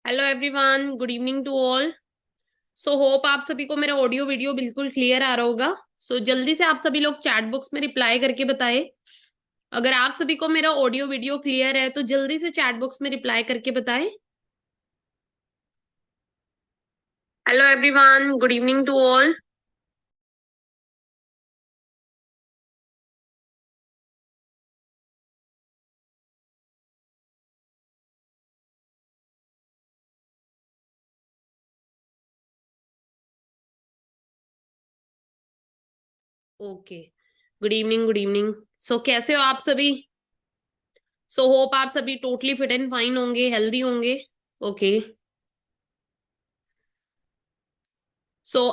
Hello everyone, good evening to all. So hope आप सभी को मेरा ऑडियो वीडियो बिल्कुल क्लियर आ रहा होगा। जल्दी से आप सभी लोग चैट बॉक्स में रिप्लाई करके बताएं। अगर आप सभी को मेरा ऑडियो वीडियो क्लियर है तो जल्दी से चैट बॉक्स में रिप्लाई करके बताएं। Hello everyone, good evening to all. Okay, good evening, good evening. कैसे हो आप सभी? होप आप सभी टोटली फिट एंड फाइन होंगे, हेल्दी होंगे। ओके।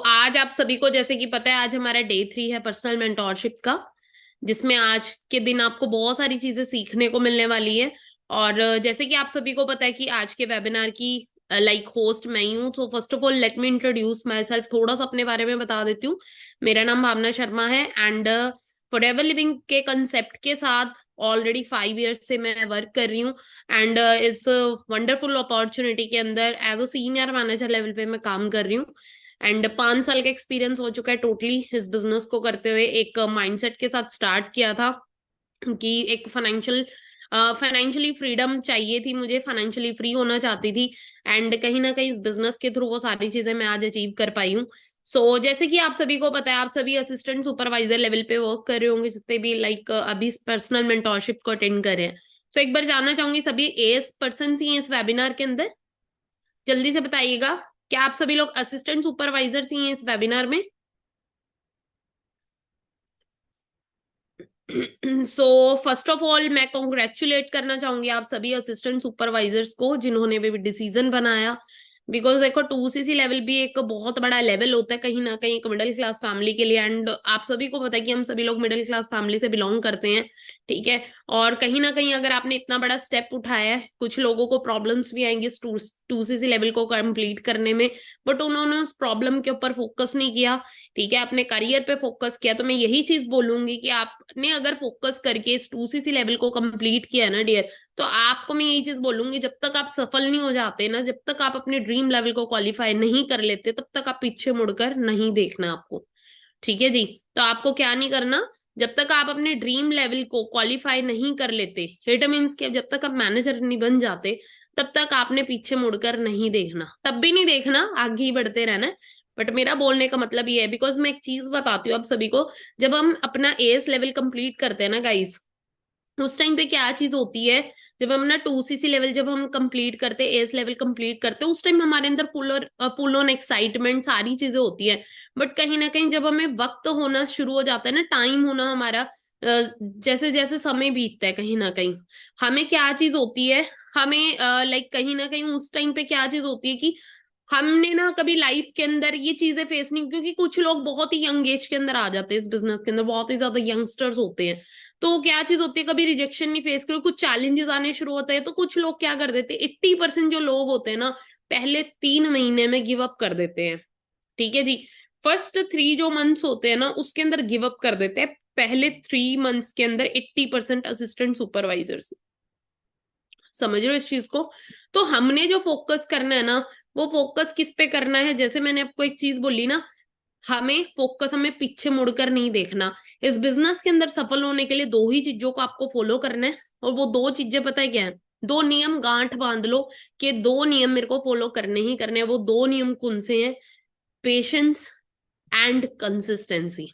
आज आप सभी को जैसे कि पता है, आज हमारा डे 3 है पर्सनल मेंटोरशिप का, जिसमें आज के दिन आपको बहुत सारी चीजें सीखने को मिलने वाली है। और जैसे कि आप सभी को पता है कि आज के वेबिनार की होस्ट मैं ही हूँ। तो first of all let me introduce my self, थोड़ा सा अपने बारे में बता देती हूँ। मेरा नाम भावना शर्मा है एंड फॉर एवर लिविंग के कंसेप्ट के साथ ऑलरेडी 5 ईयर्स से मैं वर्क कर रही हूँ। एंड इस वंडरफुल अपॉर्चुनिटी के अंदर as a senior manager level पे मैं काम कर रही हूँ। एंड 5 साल का एक्सपीरियंस हो चुका है टोटली इस बिजनेस को करते हुए। एक माइंडसेट के साथ स्टार्ट किया था कि एक फाइनेंशियली फ्रीडम चाहिए थी, मुझे फाइनेंशियली फ्री होना चाहती थी। एंड कहीं ना कहीं इस बिजनेस के थ्रू वो सारी चीजें मैं आज अचीव कर पाई हूँ। जैसे कि आप सभी को पता है, आप सभी असिस्टेंट सुपरवाइजर लेवल पे वर्क कर रहे होंगे, जितने भी अभी पर्सनल मेंटोरशिप को अटेंड कर रहे हैं। एक बार जानना चाहूंगी, सभी एएस पर्सन ही हैं इस वेबिनार के अंदर? जल्दी से बताइएगा, क्या आप सभी लोग असिस्टेंट सुपरवाइजर ही हैं इस वेबिनार में? फर्स्ट ऑफ ऑल मैं कॉन्ग्रेचुलेट करना चाहूंगी आप सभी असिस्टेंट सुपरवाइजर्स को जिन्होंने भी डिसीजन बनाया। बिकॉज देखो, 2सीसी लेवल भी एक बहुत बड़ा लेवल होता है कहीं ना कहीं एक मिडिल क्लास फैमिली के लिए। एंड आप सभी को पता है कि हम सभी लोग मिडिल क्लास फैमिली से बिलोंग करते हैं, ठीक है। और कहीं ना कहीं अगर आपने इतना बड़ा स्टेप उठाया है, कुछ लोगों को प्रॉब्लम्स भी आएंगी 2सीसी लेवल को कंप्लीट करने में, बट उन्होंने उस प्रॉब्लम के ऊपर फोकस नहीं किया, ठीक है, अपने करियर पे फोकस किया। तो मैं यही चीज बोलूंगी कि आपने अगर फोकस करके इस 2सीसी लेवल को कंप्लीट किया है ना डियर, तो आपको मैं यही चीज बोलूंगी, जब तक आप सफल नहीं हो जाते ना, जब तक आप अपने ड्रीम लेवल को क्वालिफाई नहीं कर लेते, तब तक आप पीछे मुड़कर नहीं देखना आपको, ठीक है जी। तो आपको क्या नहीं करना, जब तक आप अपने ड्रीम लेवल को क्वालिफाई नहीं कर लेते, इट मीन्स कि जब तक आप मैनेजर नहीं बन जाते, तब तक आपने पीछे मुड़कर नहीं देखना, तब भी नहीं देखना, आगे ही बढ़ते रहना है। बट मेरा बोलने का मतलब ये है, बिकॉज मैं एक चीज बताती हूँ आप सभी को, जब हम अपना एएस लेवल कंप्लीट करते हैं ना गाइस, उस टाइम पे क्या चीज होती है, जब हम ना 2सीसी लेवल जब हम कंप्लीट करते हैं, एस लेवल कंप्लीट करते हैं, उस टाइम हमारे अंदर फुल ऑन एक्साइटमेंट सारी चीजें होती है। बट कहीं ना कहीं जब हमें वक्त होना शुरू हो जाता है ना, टाइम होना हमारा, जैसे जैसे समय बीतता है, कहीं ना कहीं हमें क्या चीज होती है, हमें कहीं ना कहीं उस टाइम पे क्या चीज होती है कि हमने ना कभी लाइफ के अंदर ये चीजें फेस नहीं, क्योंकि कुछ लोग बहुत ही यंग एज के अंदर आ जाते हैं इस बिजनेस के अंदर, बहुत ही ज्यादा यंगस्टर्स होते हैं। तो क्या चीज होती है, कभी रिजेक्शन नहीं फेस करो, कुछ चैलेंजेस आने शुरू होते हैं, तो कुछ लोग क्या कर देते हैं, 80% जो लोग होते हैं ना, पहले 3 महीने में गिव अप कर देते हैं, ठीक है जी। फर्स्ट 3 जो मंथ्स होते हैं ना, उसके अंदर गिव अप कर देते हैं, पहले 3 मंथ्स के अंदर 80% असिस्टेंट सुपरवाइजर्स, समझ रहे हो इस चीज को? तो हमने जो फोकस करना है ना, वो फोकस किस पे करना है, जैसे मैंने आपको एक चीज बोली ना, हमें फोकस, हमें पीछे मुड़कर नहीं देखना। इस बिजनेस के अंदर सफल होने के लिए 2 ही चीजों को आपको फॉलो करना है, और वो 2 चीजें पता है क्या है? 2 नियम गांठ बांध लो कि 2 नियम मेरे को फॉलो करने ही करने हैं। वो 2 नियम कौन से हैं? Patience and consistency.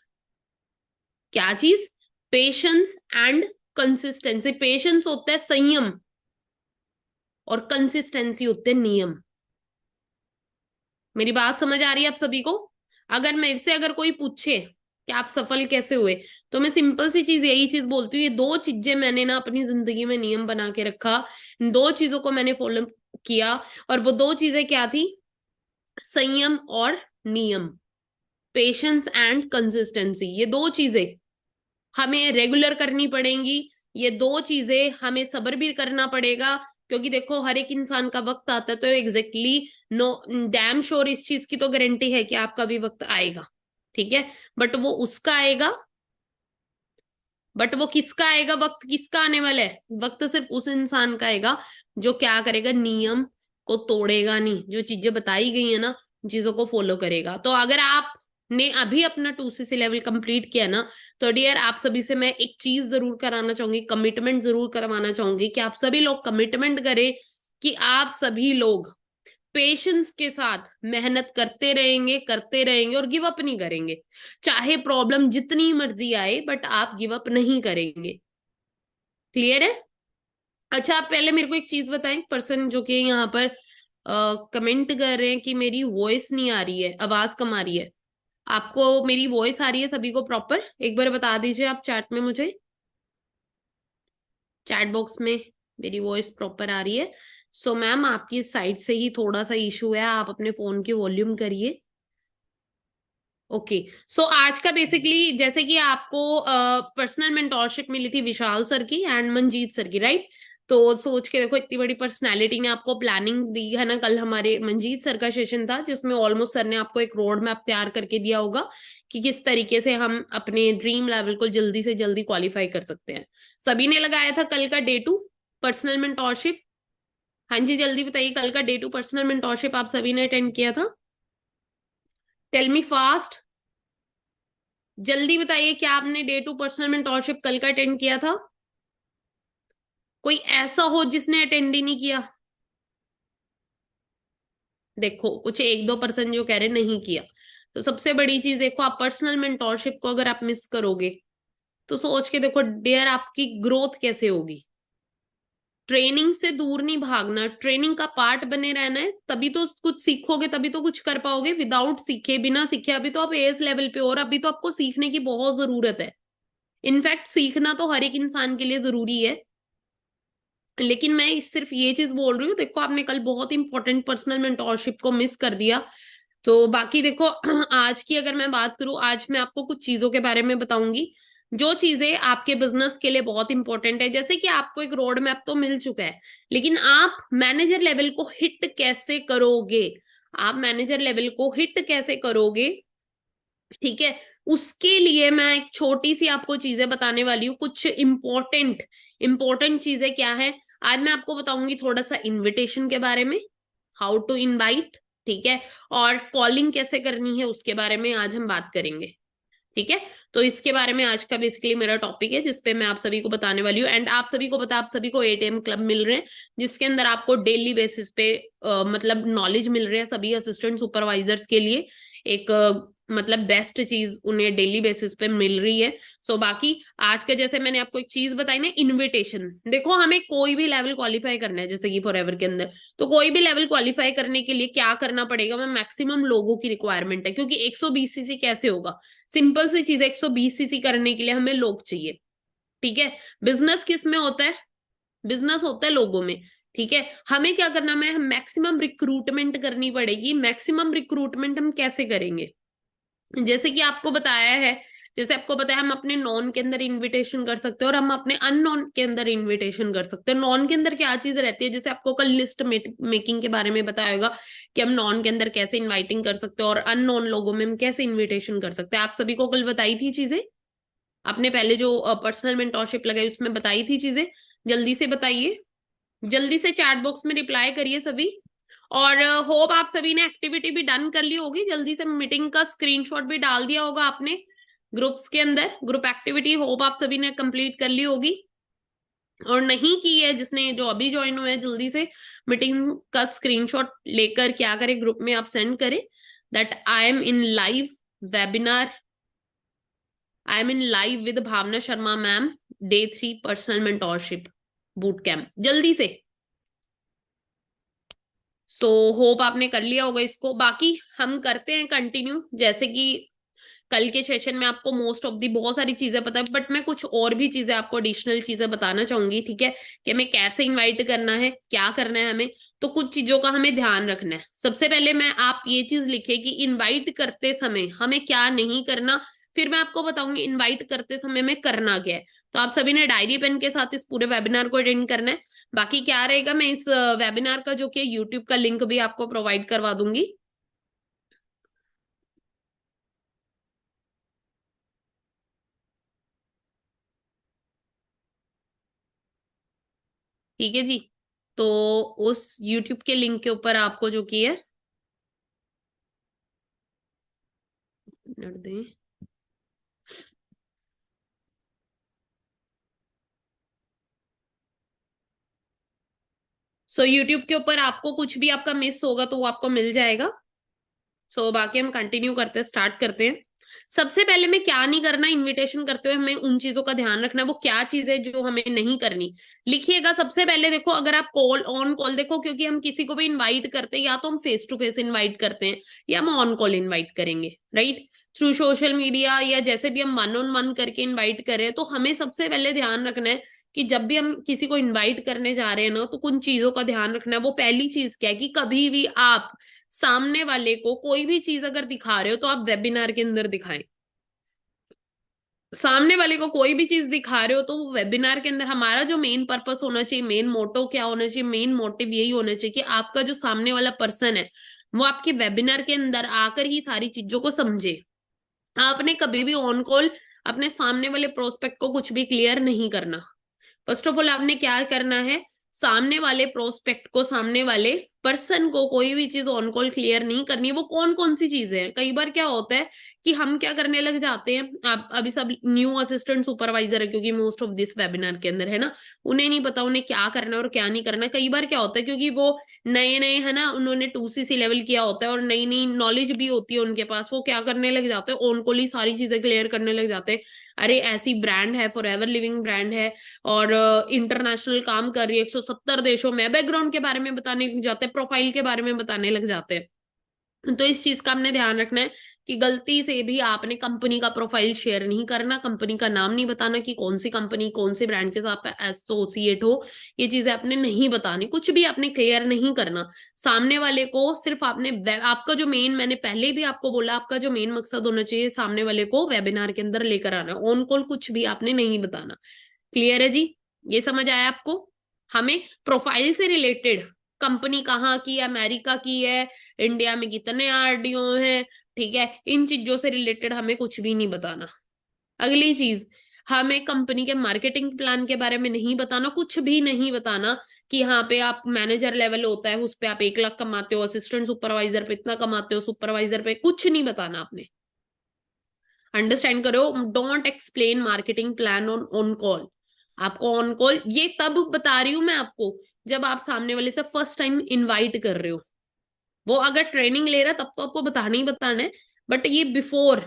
क्या चीज? Patience and consistency. पेशेंस होता है संयम, और कंसिस्टेंसी होते हैं नियम। मेरी बात समझ आ रही है आप सभी को? अगर मेरे से अगर कोई पूछे कि आप सफल कैसे हुए, तो मैं सिंपल सी चीज यही चीज बोलती हूँ, ये 2 चीजें मैंने ना अपनी जिंदगी में नियम बना के रखा, इन 2 चीजों को मैंने फॉलो किया। और वो 2 चीजें क्या थी? संयम और नियम। पेशेंस एंड कंसिस्टेंसी, ये 2 चीजें हमें रेगुलर करनी पड़ेंगी। ये 2 चीजें हमें सब्र भी करना पड़ेगा, क्योंकि देखो हर एक इंसान का वक्त आता है, तो एग्जैक्टली नो डैम श्योर इस चीज की तो गारंटी है कि आपका भी वक्त आएगा, ठीक है। बट वो उसका आएगा, बट वो किसका आएगा, वक्त किसका आने वाला है? वक्त सिर्फ उस इंसान का आएगा जो क्या करेगा, नियम को तोड़ेगा नहीं, जो चीजें बताई गई है ना चीजों को फॉलो करेगा। तो अगर आपने अभी अपना 2cc लेवल कंप्लीट किया ना, तो डियर आप सभी से मैं एक चीज जरूर कराना चाहूंगी, कमिटमेंट जरूर करवाना चाहूंगी कि आप सभी लोग कमिटमेंट करें कि आप सभी लोग पेशेंस के साथ मेहनत करते रहेंगे और गिव अप नहीं करेंगे। चाहे प्रॉब्लम जितनी मर्जी आए बट आप गिव अप नहीं करेंगे। क्लियर है? अच्छा, आप पहले मेरे को एक चीज बताएं, पर्सन जो कि यहाँ पर कमेंट कर रहे हैं कि मेरी वॉइस नहीं आ रही है, आवाज कम आ रही है, आपको मेरी वॉइस आ रही है सभी को प्रॉपर? एक बार बता दीजिए आप चैट में मुझे, चैट बॉक्स में मेरी वॉइस प्रॉपर आ रही है। सो मैम आपकी साइड से ही थोड़ा सा इशू है, आप अपने फोन की वॉल्यूम करिए। ओके। सो आज का बेसिकली जैसे कि आपको पर्सनल मेंटोरशिप मिली थी विशाल सर की एंड मंजीत सर की, राइट? तो सोच के देखो इतनी बड़ी पर्सनालिटी ने आपको प्लानिंग दी है ना। कल हमारे मंजीत सर का सेशन था जिसमें ऑलमोस्ट सर ने आपको एक रोड मैप तैयार करके दिया होगा कि किस तरीके से हम अपने ड्रीम लेवल को जल्दी से जल्दी क्वालिफाई कर सकते हैं। सभी ने लगाया था कल का डे 2 पर्सनल मेंटोरशिप। हाँ जी, जल्दी बताइए, कल का डे 2 पर्सनल मेंटोरशिप आप सभी ने अटेंड किया था? टेल मी फास्ट, जल्दी बताइए, क्या आपने डे 2 पर्सनल मेंटोरशिप कल का अटेंड किया था? कोई ऐसा हो जिसने अटेंड ही नहीं किया? देखो कुछ एक दो पर्सन जो कह रहे नहीं किया। तो सबसे बड़ी चीज देखो, आप पर्सनल मेंटोरशिप को अगर आप मिस करोगे तो सोच के देखो डियर आपकी ग्रोथ कैसे होगी। ट्रेनिंग से दूर नहीं भागना, ट्रेनिंग का पार्ट बने रहना है, तभी तो कुछ सीखोगे, तभी तो कुछ कर पाओगे। विदाउट सीखे, बिना सीखे अभी तो आप एस लेवल पे हो और अभी तो आपको सीखने की बहुत जरूरत है। इनफैक्ट सीखना तो हर एक इंसान के लिए जरूरी है, लेकिन मैं सिर्फ ये चीज बोल रही हूँ, देखो आपने कल बहुत इंपॉर्टेंट पर्सनल मेंटोरशिप को मिस कर दिया। तो बाकी देखो आज की अगर मैं बात करूं, आज मैं आपको कुछ चीजों के बारे में बताऊंगी जो चीजें आपके बिजनेस के लिए बहुत इंपॉर्टेंट है। जैसे कि आपको एक रोड मैप तो मिल चुका है, लेकिन आप मैनेजर लेवल को हिट कैसे करोगे, आप मैनेजर लेवल को हिट कैसे करोगे, ठीक है? उसके लिए मैं एक छोटी सी आपको चीजें बताने वाली हूँ, कुछ इंपॉर्टेंट इंपॉर्टेंट चीजें क्या है। आज मैं आपको बताऊंगी थोड़ा सा इनविटेशन के बारे में, हाउ टू इनवाइट, ठीक है? और कॉलिंग कैसे करनी है उसके बारे में आज हम बात करेंगे, ठीक है? तो इसके बारे में आज का बेसिकली मेरा टॉपिक है जिसपे मैं आप सभी को बताने वाली हूँ। एंड आप सभी को पता, आप सभी को एटीएम क्लब मिल रहे हैं जिसके अंदर आपको डेली बेसिस पे मतलब नॉलेज मिल रही है सभी असिस्टेंट सुपरवाइजर्स के लिए। एक मतलब बेस्ट चीज उन्हें डेली बेसिस पे मिल रही है। सो बाकी आज का जैसे मैंने आपको एक चीज बताई ना, इनविटेशन, देखो हमें कोई भी लेवल क्वालिफाई करना है जैसे कि फॉरएवर के अंदर, तो कोई भी लेवल क्वालिफाई करने के लिए क्या करना पड़ेगा, मैं मैक्सिमम लोगों की रिक्वायरमेंट है, क्योंकि 120 सीसी कैसे होगा? सिंपल सी चीज, 120 सीसी करने के लिए हमें लोग चाहिए, ठीक है? बिजनेस किस में होता है? बिजनेस होता है लोगों में, ठीक है? हमें क्या करना है, मैक्सिमम रिक्रूटमेंट करनी पड़ेगी। मैक्सिमम रिक्रूटमेंट हम कैसे करेंगे? जैसे कि आपको बताया है, जैसे आपको बताया, हम अपने नॉन के अंदर इनविटेशन कर सकते हैं और हम अपने अननोन के अंदर इनविटेशन कर सकते हैं। नॉन के अंदर क्या चीज रहती है, जैसे आपको कल लिस्ट मेकिंग के बारे में बताया होगा कि हम नॉन के अंदर कैसे इनवाइटिंग कर सकते हैं और अननोन लोगों में हम कैसे इन्विटेशन कर सकते हैं। आप सभी को कल बताई थी चीजें, आपने पहले जो पर्सनल मेंटोरशिप लगाई उसमें बताई थी चीजें। जल्दी से बताइए, जल्दी से चैट बॉक्स में रिप्लाई करिए सभी। और होप आप सभी ने एक्टिविटी भी डन कर ली होगी, जल्दी से मीटिंग का स्क्रीनशॉट भी डाल दिया होगा आपने ग्रुप्स के अंदर। ग्रुप एक्टिविटी होप आप सभी ने कंप्लीट कर ली होगी, और नहीं की है जिसने, जो अभी ज्वाइन हुए हैं, जल्दी से मीटिंग का स्क्रीनशॉट लेकर क्या करें, ग्रुप में आप सेंड करें that I am in live webinar, I am in live with Bhavna Sharma ma'am, day 3 personal mentorship boot camp, जल्दी से। सो होप आपने कर लिया होगा इसको। बाकी हम करते हैं कंटिन्यू, जैसे कि कल के सेशन में आपको मोस्ट ऑफ दी बहुत सारी चीजें पता है, बट मैं कुछ और भी चीजें आपको एडिशनल चीजें बताना चाहूंगी, ठीक है? कि हमें कैसे इनवाइट करना है, क्या करना है हमें। तो कुछ चीजों का हमें ध्यान रखना है। सबसे पहले मैं आप ये चीज लिखे कि इनवाइट करते समय हमें क्या नहीं करना, फिर मैं आपको बताऊंगी इनवाइट करते समय में करना क्या है। तो आप सभी ने डायरी पेन के साथ इस पूरे वेबिनार को अटेंड करना है। बाकी क्या रहेगा, मैं इस वेबिनार का जो कि यूट्यूब का लिंक भी आपको प्रोवाइड करवा दूंगी, ठीक है जी? तो उस यूट्यूब के लिंक के ऊपर आपको जो की है, मिनट दें, सो यूट्यूब के ऊपर आपको कुछ भी आपका मिस होगा तो वो आपको मिल जाएगा। सो बाकी हम कंटिन्यू करते हैं, स्टार्ट करते हैं। सबसे पहले में क्या नहीं करना, इनविटेशन करते हुए हमें उन चीजों का ध्यान रखना है, वो क्या चीज है जो हमें नहीं करनी। लिखिएगा सबसे पहले। देखो अगर आप कॉल ऑन कॉल, देखो क्योंकि हम किसी को भी इनवाइट करते हैं, या तो हम फेस टू फेस इनवाइट करते हैं या हम ऑन कॉल इनवाइट करेंगे, राइट, थ्रू सोशल मीडिया या जैसे भी हम मन ऑन मन करके इनवाइट कर रहे हैं। तो हमें सबसे पहले ध्यान रखना है कि जब भी हम किसी को इनवाइट करने जा रहे हैं ना, तो कुछ चीजों का ध्यान रखना है। वो पहली चीज क्या है कि कभी भी आप सामने वाले को कोई भी चीज अगर दिखा रहे हो तो आप वेबिनार के अंदर दिखाएं। सामने वाले को कोई भी चीज दिखा रहे हो तो वो वेबिनार के अंदर, हमारा जो मेन पर्पस होना चाहिए, मेन मोटो क्या होना चाहिए, मेन मोटिव यही होना चाहिए कि आपका जो सामने वाला पर्सन है वो आपके वेबिनार के अंदर आकर ही सारी चीजों को समझे। आपने कभी भी ऑन कॉल अपने सामने वाले प्रोस्पेक्ट को कुछ भी क्लियर नहीं करना। फर्स्ट ऑफ ऑल आपने क्या करना है, सामने वाले प्रोस्पेक्ट को, सामने वाले पर्सन को कोई भी चीज ऑन कॉल क्लियर नहीं करनी। वो कौन कौन सी चीजें हैं, कई बार क्या होता है कि हम क्या करने लग जाते हैं, आप अभी सब न्यू असिस्टेंट सुपरवाइजर है क्योंकि मोस्ट ऑफ दिस वेबिनार के अंदर है ना, उन्हें नहीं पता उन्हें क्या करना है और क्या नहीं करना। कई बार क्या होता है क्योंकि वो नए नए है ना, उन्होंने 2CC लेवल किया होता है और नई नई नॉलेज भी होती है उनके पास, वो क्या करने लग जाते हैं, ऑन कॉल ही सारी चीजें क्लियर करने लग जाते हैं। अरे ऐसी ब्रांड है, फॉर एवर लिविंग ब्रांड है और इंटरनेशनल काम कर रही है 170 देशों में, बैकग्राउंड के बारे में बताने लग जाते हैं, प्रोफाइल के बारे में बताने लग जाते हैं। तो इस चीज का हमने ध्यान रखना है कि गलती से भी आपने कंपनी का प्रोफाइल शेयर नहीं करना, कंपनी का नाम नहीं बताना कि कौन सी कंपनी कौन से ब्रांड के साथ एसोसिएट हो, ये चीजें आपने नहीं बतानी, कुछ भी आपने क्लियर नहीं करना। सामने वाले को सिर्फ आपने आपका जो मेन, मैंने पहले भी आपको बोला, आपका जो मेन मकसद होना चाहिए सामने वाले को वेबिनार के अंदर लेकर आना, ऑन कॉल कुछ भी आपने नहीं बताना। क्लियर है जी, ये समझ आया आपको। हमें प्रोफाइल से रिलेटेड, कंपनी कहाँ की है, अमेरिका की है, इंडिया में कितने आरडीओ हैं, ठीक है, इन चीजों से रिलेटेड हमें कुछ भी नहीं बताना। अगली चीज, हमें कंपनी के मार्केटिंग प्लान के बारे में नहीं बताना, कुछ भी नहीं बताना कि यहाँ पे आप मैनेजर लेवल होता है उस पे आप 1 लाख कमाते हो, असिस्टेंट सुपरवाइजर पे इतना कमाते हो, सुपरवाइजर पे कुछ नहीं बताना आपने। अंडरस्टैंड करो, don't explain marketing plan on on call. आपको ऑन कॉल ये तब बता रही हूं मैं आपको जब आप सामने वाले से फर्स्ट टाइम इनवाइट कर रहे हो। वो अगर ट्रेनिंग ले रहा है तब तो आपको बताना ही बताना है, बट ये बिफोर,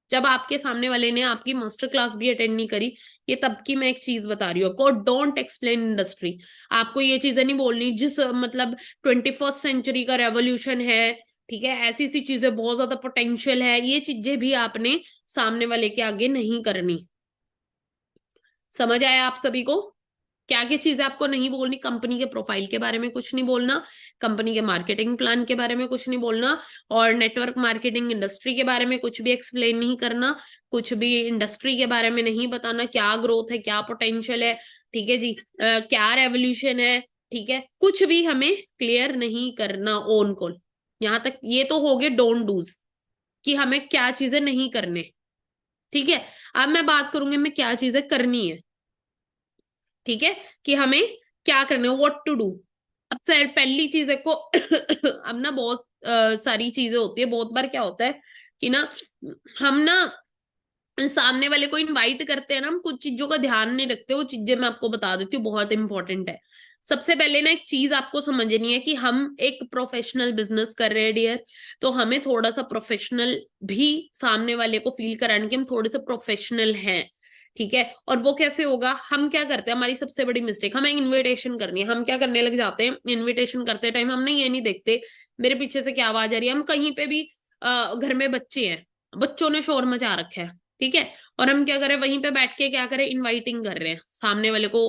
जब आपके सामने वाले ने आपकी मास्टर क्लास भी अटेंड नहीं करी, ये तब की मैं एक चीज बता रही हूँ आपको। Don't explain industry. आपको ये चीजें नहीं बोलनी जिस मतलब 21st सेंचुरी का रेवोल्यूशन है, ठीक है, ऐसी सी चीजें, बहुत ज्यादा पोटेंशियल है, ये चीजें भी आपने सामने वाले के आगे नहीं करनी। समझ आया आप सभी को? क्या क्या चीजें आपको नहीं बोलनी, कंपनी के प्रोफाइल के बारे में कुछ नहीं बोलना, कंपनी के मार्केटिंग प्लान के बारे में कुछ नहीं बोलना, और नेटवर्क मार्केटिंग इंडस्ट्री के बारे में कुछ भी एक्सप्लेन नहीं करना, कुछ भी इंडस्ट्री के बारे में नहीं बताना, क्या ग्रोथ है, क्या पोटेंशियल है, ठीक है जी, क्या रेवोल्यूशन है, ठीक है, कुछ भी हमें क्लियर नहीं करना ऑन कॉल। यहाँ तक ये तो हो गए डोंट डूज कि हमें क्या चीजें नहीं करने, ठीक है। अब मैं बात करूंगी हमें क्या चीजें करनी है, ठीक है, कि हमें क्या करना है, व्हाट टू डू। अब सर पहली चीज देखो अब ना बहुत सारी चीजें होती है, बहुत बार क्या होता है कि ना, हम ना सामने वाले को इनवाइट करते हैं ना, हम कुछ चीजों का ध्यान नहीं रखते, वो चीजें मैं आपको बता देती हूँ, बहुत इंपॉर्टेंट है। सबसे पहले ना एक चीज आपको समझनी है कि हम एक प्रोफेशनल बिजनेस कर रहे हैं डियर, तो हमें थोड़ा सा प्रोफेशनल भी सामने वाले को फील कराने की हम थोड़े से प्रोफेशनल हैं, ठीक है। और वो कैसे होगा, हम क्या करते हैं, हमारी सबसे बड़ी मिस्टेक, हमें इनविटेशन करनी है, हम क्या करने लग जाते हैं, इनविटेशन करते टाइम हमने ये नहीं देखते मेरे पीछे से क्या आवाज आ रही है। हम कहीं पे भी घर में बच्चे हैं, बच्चों ने शोर मचा रखा है, ठीक है, और हम क्या करें, वहीं पे बैठ के क्या करें, इनवाइटिंग कर रहे हैं, सामने वाले को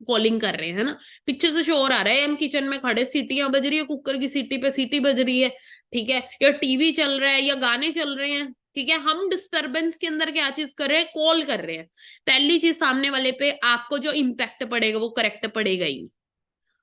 कॉलिंग कर रहे हैं, है ना, पीछे से शोर आ रहा है, हम किचन में खड़े, सीटियां बज रही है, कुकर की सीटी पे सीटी बज रही है, ठीक है, या टीवी चल रहा है या गाने चल रहे हैं, ठीक है, हम डिस्टरबेंस के अंदर क्या चीज कर रहे हैं, कॉल कर रहे हैं। पहली चीज, सामने वाले पे आपको जो इम्पैक्ट पड़ेगा वो करेक्ट पड़ेगा ही।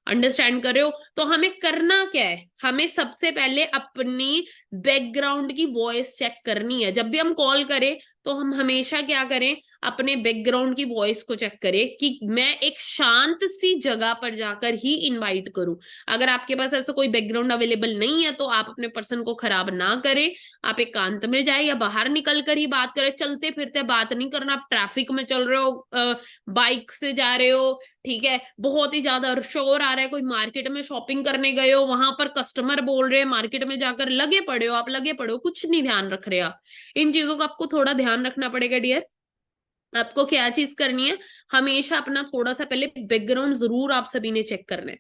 अंडरस्टैंड कर रहे हो? तो हमें करना क्या है, हमें सबसे पहले अपनी बैकग्राउंड की वॉइस चेक करनी है। जब भी हम कॉल करें तो हम हमेशा क्या करें, अपने बैकग्राउंड की वॉइस को चेक करें कि मैं एक शांत सी जगह पर जाकर ही इनवाइट करूं। अगर आपके पास ऐसा कोई बैकग्राउंड अवेलेबल नहीं है तो आप अपने पर्सन को खराब ना करें, आप एकांत में जाए या बाहर निकल कर ही बात करें। चलते फिरते बात नहीं करना, आप ट्रैफिक में चल रहे हो, बाइक से जा रहे हो, ठीक है, बहुत ही ज्यादा शोर आ रहा है, कोई मार्केट में शॉपिंग करने गए हो, वहां पर कस्टमर बोल रहे हैं, मार्केट में जाकर लगे पड़े हो, आप लगे पड़े हो, कुछ नहीं ध्यान रख रहे आप। इन चीजों का आपको थोड़ा ध्यान रखना पड़ेगा डियर। आपको क्या चीज करनी है, हमेशा अपना थोड़ा सा पहले बैकग्राउंड जरूर आप सभी ने चेक करना है।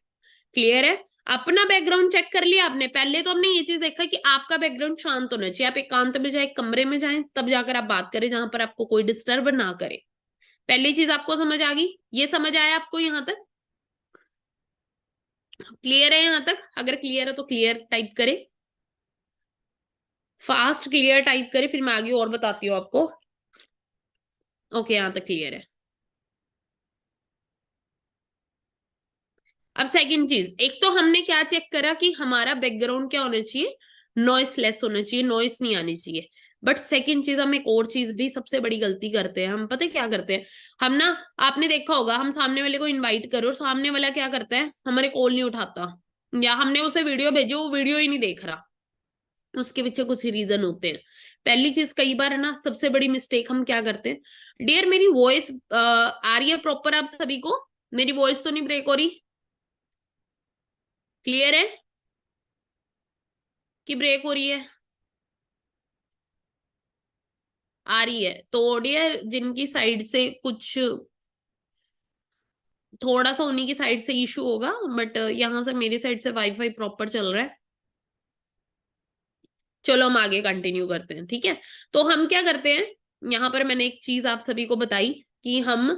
क्लियर है? अपना बैकग्राउंड चेक कर लिया आपने। पहले तो हमने ये चीज देखा कि आपका बैकग्राउंड शांत होना चाहिए, आप एकांत में जाए, कमरे में जाएं, तब जाकर आप बात करें जहां पर आपको कोई डिस्टर्ब ना करे। पहली चीज आपको समझ आ गई? ये समझ आया आपको यहां तक? क्लियर है यहां तक? अगर क्लियर है तो क्लियर टाइप करें, फास्ट क्लियर टाइप करें, फिर मैं आगे और बताती हूँ आपको। ओके, यहां तक क्लियर है। अब सेकंड चीज, एक तो हमने क्या चेक करा कि हमारा बैकग्राउंड क्या होना चाहिए, नॉइस लेस होना चाहिए, नॉइस नहीं आनी चाहिए। बट सेकंड चीज, हम एक और चीज भी सबसे बड़ी गलती करते हैं। हम पता है क्या करते हैं, हम ना, आपने देखा होगा, हम सामने वाले को इनवाइट करो और सामने वाला क्या करता है, हमारे कॉल नहीं उठाता, या हमने उसे वीडियो भेजी, वो वीडियो ही नहीं देख रहा। उसके पीछे कुछ रीजन होते हैं। पहली चीज, कई बार है ना, सबसे बड़ी मिस्टेक हम क्या करते हैं डियर, मेरी वॉइस आ रही है प्रॉपर आप सभी को? मेरी वॉइस तो नहीं ब्रेक हो रही? क्लियर है कि ब्रेक हो रही है? आ रही है तो डियर, जिनकी साइड से कुछ थोड़ा सा उन्हीं की साइड से इशू होगा, बट यहाँ से मेरी साइड से वाईफाई प्रॉपर चल रहा है। चलो हम आगे कंटिन्यू करते हैं, ठीक है। तो हम क्या करते हैं, यहाँ पर मैंने एक चीज आप सभी को बताई कि हम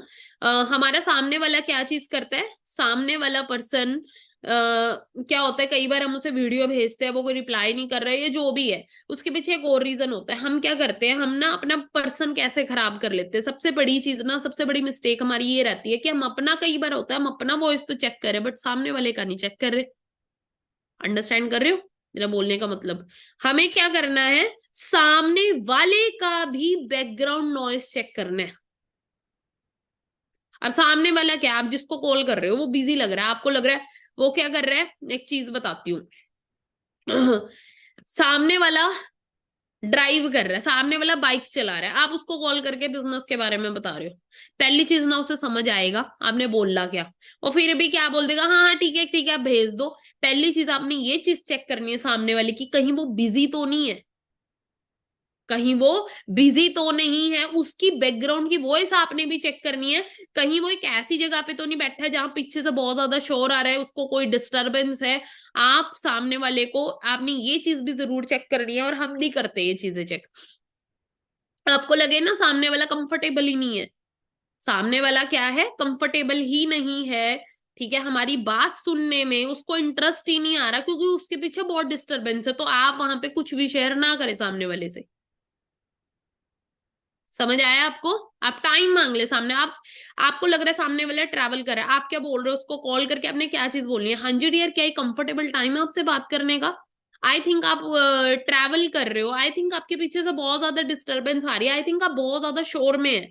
हमारा सामने वाला क्या चीज करता है, सामने वाला पर्सन क्या होता है, कई बार हम उसे वीडियो भेजते हैं, वो कोई रिप्लाई नहीं कर रहा है, ये जो भी है, उसके पीछे एक और रीजन होता है। हम क्या करते हैं, हम ना अपना पर्सन कैसे खराब कर लेते हैं। सबसे बड़ी चीज ना, सबसे बड़ी मिस्टेक हमारी ये रहती है कि हम अपना, कई बार होता है हम अपना वॉइस तो चेक कर रहे बट सामने वाले का नहीं चेक कर रहे। अंडरस्टैंड कर रहे हो मेरा बोलने का मतलब? हमें क्या करना है, सामने वाले का भी बैकग्राउंड नॉइस चेक करना है। अब सामने वाला क्या, आप जिसको कॉल कर रहे हो वो बिजी लग रहा है, आपको लग रहा है वो क्या कर रहा है, एक चीज बताती हूँ। सामने वाला ड्राइव कर रहा है, सामने वाला बाइक चला रहा है, आप उसको कॉल करके बिजनेस के बारे में बता रहे हो। पहली चीज ना, उसे समझ आएगा आपने बोला क्या, और फिर भी क्या बोल देगा, हाँ हाँ ठीक है आप भेज दो। पहली चीज आपने ये चीज चेक करनी है सामने वाले की, कहीं वो बिजी तो नहीं है, कहीं वो बिजी तो नहीं है, उसकी बैकग्राउंड की वॉइस आपने भी चेक करनी है। कहीं वो एक ऐसी जगह पे तो नहीं बैठा है जहां पीछे से बहुत ज्यादा शोर आ रहा है, उसको कोई डिस्टरबेंस है। आप सामने वाले को, आपने ये चीज भी जरूर चेक करनी है, और हम भी करते हैं ये चीजें चेक। आपको लगे ना सामने वाला कंफर्टेबल ही नहीं है, सामने वाला क्या है, कंफर्टेबल ही नहीं है, ठीक है, हमारी बात सुनने में उसको इंटरेस्ट ही नहीं आ रहा क्योंकि उसके पीछे बहुत डिस्टरबेंस है, तो आप वहां पे कुछ भी शेयर ना करें सामने वाले से। समझ आया आपको? आप टाइम मांग ले सामने, आप, आपको लग रहा है सामने वाला ट्रैवल कर रहा है, आप क्या बोल रहे हो उसको कॉल करके, आपने क्या चीज बोलनी है, हाँ जी डियर क्या कंफर्टेबल टाइम है आपसे बात करने का? आई थिंक आप ट्रैवल कर रहे हो, आई थिंक आपके पीछे से बहुत ज्यादा डिस्टरबेंस आ रही है, आई थिंक आप बहुत ज्यादा शोर में है।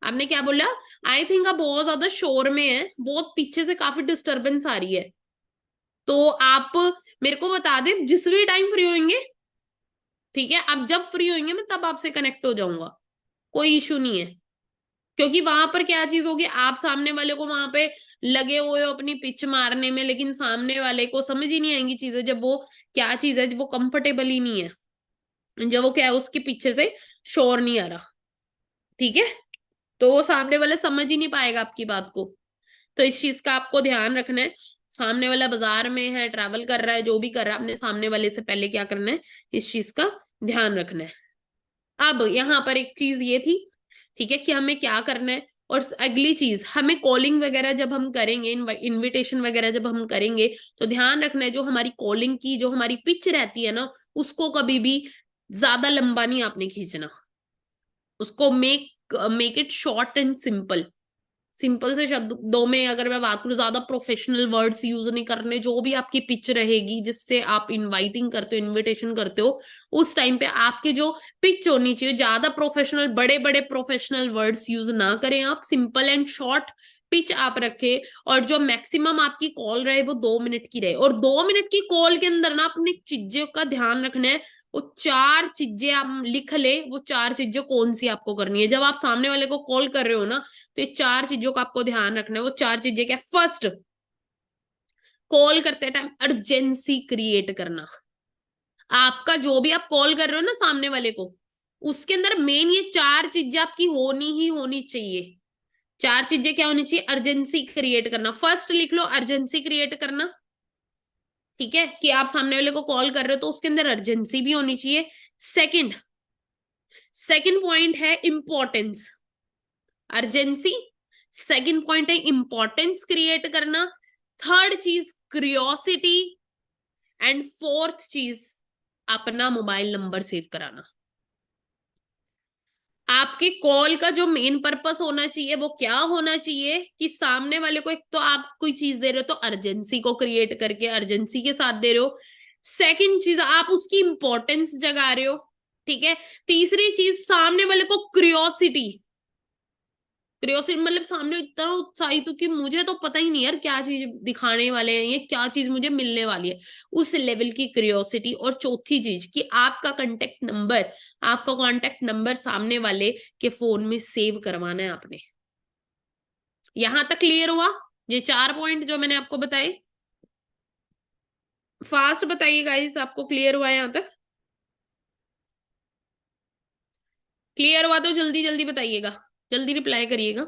आपने क्या बोला? आई थिंक आप बहुत ज्यादा शोर में है, बहुत पीछे से काफी डिस्टरबेंस आ रही है। तो आप मेरे को बता दें जिस भी टाइम फ्री होंगे, ठीक है, आप जब फ्री होंगे मैं तब आपसे कनेक्ट हो जाऊंगा, कोई इशू नहीं है। क्योंकि वहां पर क्या चीज होगी, आप सामने वाले को वहां पे लगे हुए हो अपनी पिच मारने में, लेकिन सामने वाले को समझ ही नहीं आएंगी चीजें, जब वो क्या चीज है, जब वो कंफर्टेबल ही नहीं है, जब वो क्या है, उसके पीछे से शोर नहीं आ रहा, ठीक है, तो वो सामने वाला समझ ही नहीं पाएगा आपकी बात को। तो इस चीज का आपको ध्यान रखना है। सामने वाला बाजार में है, ट्रैवल कर रहा है, जो भी कर रहा है, अपने सामने वाले से पहले क्या करना है, इस चीज का ध्यान रखना है। अब यहाँ पर एक चीज ये थी, ठीक है, कि हमें क्या करना है। और अगली चीज, हमें कॉलिंग वगैरह जब हम करेंगे, इनविटेशन वगैरह जब हम करेंगे, तो ध्यान रखना है जो हमारी कॉलिंग की जो हमारी पिच रहती है ना, उसको कभी भी ज्यादा लंबा नहीं आपने खींचना, उसको make make it short and simple. Simple से शब्दों में अगर मैं बात करूँ, ज्यादा प्रोफेशनल वर्ड्स यूज नहीं करने। जो भी आपकी पिच रहेगी जिससे आप इनवाइटिंग करते हो, इनविटेशन करते हो, उस टाइम पे आपकी जो पिच होनी चाहिए, ज्यादा प्रोफेशनल बड़े बड़े प्रोफेशनल वर्ड्स यूज ना करें आप, सिंपल एंड शॉर्ट पिच आप रखे। और जो मैक्सिमम आपकी कॉल रहे वो 2 मिनट की रहे। और 2 मिनट की कॉल के अंदर ना अपनी चीजों का ध्यान रखना है। वो 4 चीजें आप लिख ले, वो 4 चीजें कौन सी आपको करनी है जब आप सामने वाले को कॉल कर रहे हो ना। तो ये 4 चीजों का आपको ध्यान रखना है। वो 4 चीजें क्या? फर्स्ट, कॉल करते टाइम अर्जेंसी क्रिएट करना। आपका जो भी आप कॉल कर रहे हो ना सामने वाले को, उसके अंदर मेन ये 4 चीजें आपकी होनी ही होनी चाहिए। 4 चीजें क्या होनी चाहिए? अर्जेंसी क्रिएट करना। फर्स्ट लिख लो, अर्जेंसी क्रिएट करना। ठीक है, कि आप सामने वाले को कॉल कर रहे हो तो उसके अंदर अर्जेंसी भी होनी चाहिए। सेकंड, सेकंड पॉइंट है इंपॉर्टेंस। अर्जेंसी, सेकंड पॉइंट है इंपॉर्टेंस क्रिएट करना। थर्ड चीज क्यूरियोसिटी। एंड फोर्थ चीज अपना मोबाइल नंबर सेव कराना। आपके कॉल का जो मेन पर्पस होना चाहिए वो क्या होना चाहिए कि सामने वाले को, एक तो आप कोई चीज दे रहे हो तो अर्जेंसी को क्रिएट करके अर्जेंसी के साथ दे रहे हो। सेकंड चीज, आप उसकी इंपॉर्टेंस जगा रहे हो। ठीक है। तीसरी चीज, सामने वाले को क्यूरियोसिटी। क्यूरियोसिटी मतलब सामने इतना उत्साहित हूं कि मुझे तो पता ही नहीं यार क्या चीज दिखाने वाले हैं, ये क्या चीज मुझे मिलने वाली है, उस लेवल की क्यूरियोसिटी। और चौथी चीज कि आपका कांटेक्ट नंबर सामने वाले के फोन में सेव करवाना है आपने। यहां तक क्लियर हुआ? ये 4 पॉइंट जो मैंने आपको बताए, फास्ट बताइए गाइस, आपको क्लियर हुआ है यहां तक? क्लियर हुआ तो जल्दी जल्दी बताइएगा, जल्दी रिप्लाई करिएगा।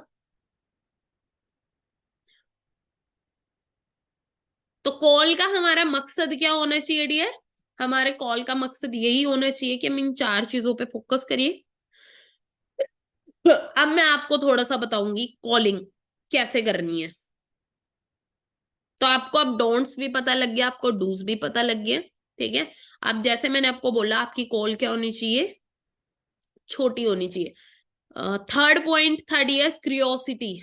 तो कॉल का हमारा मकसद क्या होना चाहिए डियर? हमारे कॉल का मकसद यही होना चाहिए कि हम इन 4 चीजों पे फोकस करिए। अब मैं आपको थोड़ा सा बताऊंगी कॉलिंग कैसे करनी है। तो आपको अब डोंट्स भी पता लग गया, आपको डूज भी पता लग गया। ठीक है। अब जैसे मैंने आपको बोला, आपकी कॉल क्या होनी चाहिए? छोटी होनी चाहिए। थर्ड पॉइंट था डियर क्यूरियोसिटी।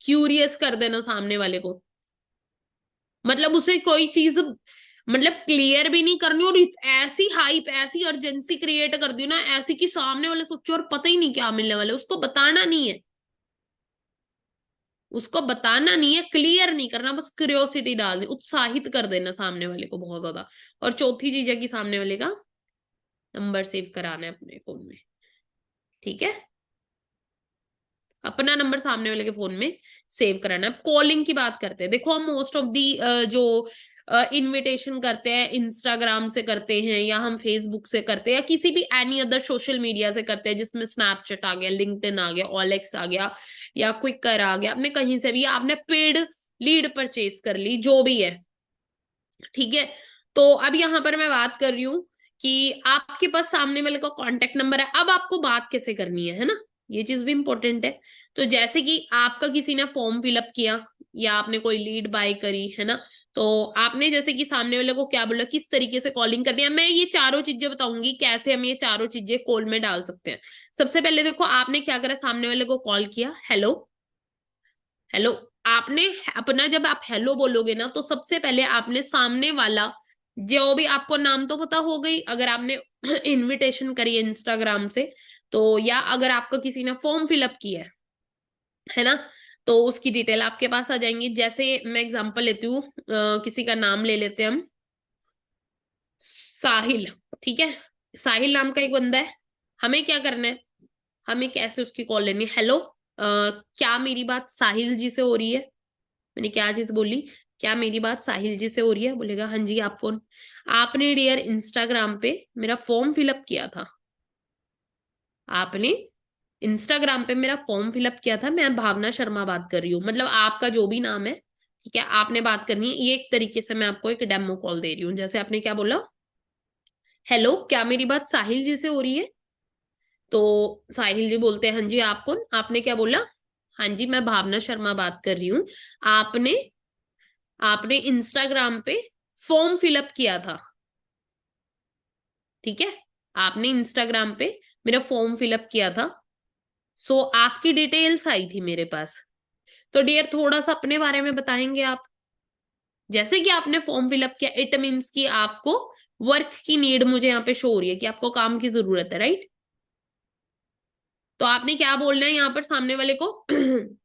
क्यूरियस कर देना सामने वाले को। मतलब उसे कोई चीज मतलब क्लियर भी नहीं करनी, और ऐसी हाइप, ऐसी अर्जेंसी क्रिएट कर दी ना, ऐसी कि सामने वाले सोचो और पता ही नहीं क्या मिलने वाले, उसको बताना नहीं है। उसको बताना नहीं है, क्लियर नहीं करना, बस क्यूरियोसिटी डाल दी, उत्साहित कर देना सामने वाले को बहुत ज्यादा। और चौथी चीज है कि सामने वाले का नंबर सेव कराना है अपने फोन में। ठीक है। अपना नंबर सामने वाले के फोन में सेव कराना है। कॉलिंग की बात करते हैं, देखो हम मोस्ट ऑफ दी जो इनविटेशन करते हैं इंस्टाग्राम से करते हैं, या हम फेसबुक से करते हैं, या किसी भी एनी अदर सोशल मीडिया से करते हैं, जिसमें स्नैपचैट आ गया, लिंक्डइन आ गया, OLX आ गया, या क्विकर आ गया, आपने कहीं से भी आपने पेड लीड परचेज कर ली, जो भी है। ठीक है। तो अब यहां पर मैं बात कर रही हूँ कि आपके पास सामने वाले का कांटेक्ट नंबर है, अब आपको बात कैसे करनी है ना? ये चीज भी इंपॉर्टेंट है। तो जैसे कि आपका किसी ने फॉर्म फिलअप किया, या आपने कोई लीड बाय करी है ना, तो आपने जैसे कि सामने वाले को क्या बोला, किस तरीके से कॉलिंग करनी है, मैं ये चारों चीजें बताऊंगी कैसे हम ये चारों चीजें कॉल में डाल सकते हैं। सबसे पहले देखो, आपने क्या करा, सामने वाले को कॉल किया, हेलो हेलो। आपने अपना, जब आप हेलो बोलोगे ना, तो सबसे पहले आपने सामने वाला, जो भी आपको नाम तो पता हो गई अगर आपने इनविटेशन करी है इंस्टाग्राम से, तो या अगर आपका किसी ने फॉर्म फिलअप किया है ना, तो उसकी डिटेल आपके पास आ जाएंगी। जैसे मैं एग्जांपल लेती हूँ, किसी का नाम ले लेते हैं हम, साहिल। ठीक है। साहिल नाम का एक बंदा है। हमें क्या करना है, हमें कैसे उसकी कॉल लेनी है? हेलो, क्या मेरी बात साहिल जी से हो रही है? मैंने क्या चीज बोली? क्या मेरी बात साहिल जी से हो रही है? बोलेगा हाँ जी, आप कौन? आपने डियर इंस्टाग्राम पे मेरा फॉर्म फिलअप किया था। आपने इंस्टाग्राम पे मेरा फॉर्म फिलअप किया था, मैं भावना शर्मा बात कर रही हूँ, मतलब आपका जो भी नाम है। ठीक है, आपने बात करनी है, ये एक तरीके से मैं आपको एक डेमो कॉल दे रही हूँ। जैसे आपने क्या बोला, हेलो, क्या मेरी बात साहिल जी से हो रही है? तो साहिल जी बोलते हैं हाँ जी, आप कौन? आपने क्या बोला? हाँ जी, मैं भावना शर्मा बात कर रही हूँ। आपने आपने इंस्टाग्राम पे फॉर्म फिलअप किया था। ठीक है। आपने इंस्टाग्राम पे मेरा फॉर्म फिलअप किया था। सो आपकी डिटेल्स आई थी मेरे पास। तो डियर थोड़ा सा अपने बारे में बताएंगे आप। जैसे कि आपने फॉर्म फिलअप किया, इट मीन्स कि आपको वर्क की नीड मुझे यहाँ पे शो हो रही है कि आपको काम की जरूरत है, राइट? तो आपने क्या बोलना है यहाँ पर सामने वाले को?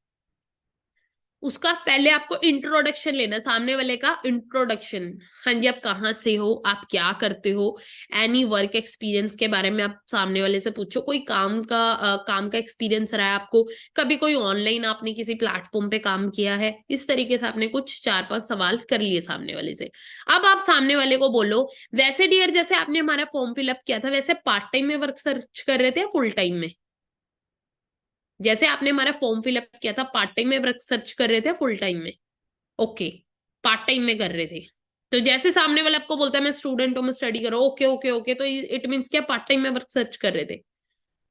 उसका पहले आपको इंट्रोडक्शन लेना, सामने वाले का इंट्रोडक्शन। हाँ जी, आप कहाँ से हो, आप क्या करते हो, एनी वर्क एक्सपीरियंस के बारे में आप सामने वाले से पूछो। कोई काम का एक्सपीरियंस रहा है आपको, कभी कोई ऑनलाइन आपने किसी प्लेटफॉर्म पे काम किया है, इस तरीके से आपने कुछ 4-5 सवाल कर लिए सामने वाले से। अब आप सामने वाले को बोलो, वैसे डियर जैसे आपने हमारा फॉर्म फिलअप किया था, वैसे पार्ट टाइम में वर्क सर्च कर रहे थे या फुल टाइम में? जैसे आपने हमारा फॉर्म फिलअप किया था, पार्ट टाइम में वर्क सर्च कर रहे थे फुल टाइम में? ओके, पार्ट टाइम में कर रहे थे। तो जैसे सामने वाला आपको बोलता है मैं स्टूडेंट हूँ, मैं स्टडी कर रहा हूँ, ओके ओके ओके, तो इट मीन्स क्या, पार्ट टाइम में वर्क सर्च कर रहे थे।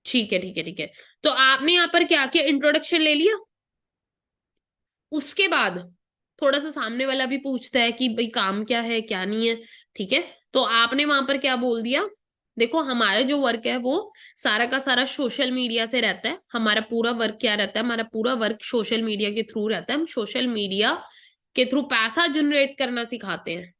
ठीक है ठीक है ठीक है। तो आपने यहाँ पर क्या किया, इंट्रोडक्शन ले लिया। उसके बाद थोड़ा सा सामने वाला भी पूछता है कि भाई काम क्या है क्या नहीं है, ठीक है? तो आपने वहां पर क्या बोल दिया, देखो हमारा जो वर्क है वो सारा का सारा सोशल मीडिया से रहता है। हमारा पूरा वर्क क्या रहता है, हमारा पूरा वर्क सोशल मीडिया के थ्रू रहता है। हम सोशल मीडिया के थ्रू पैसा जनरेट करना सिखाते हैं।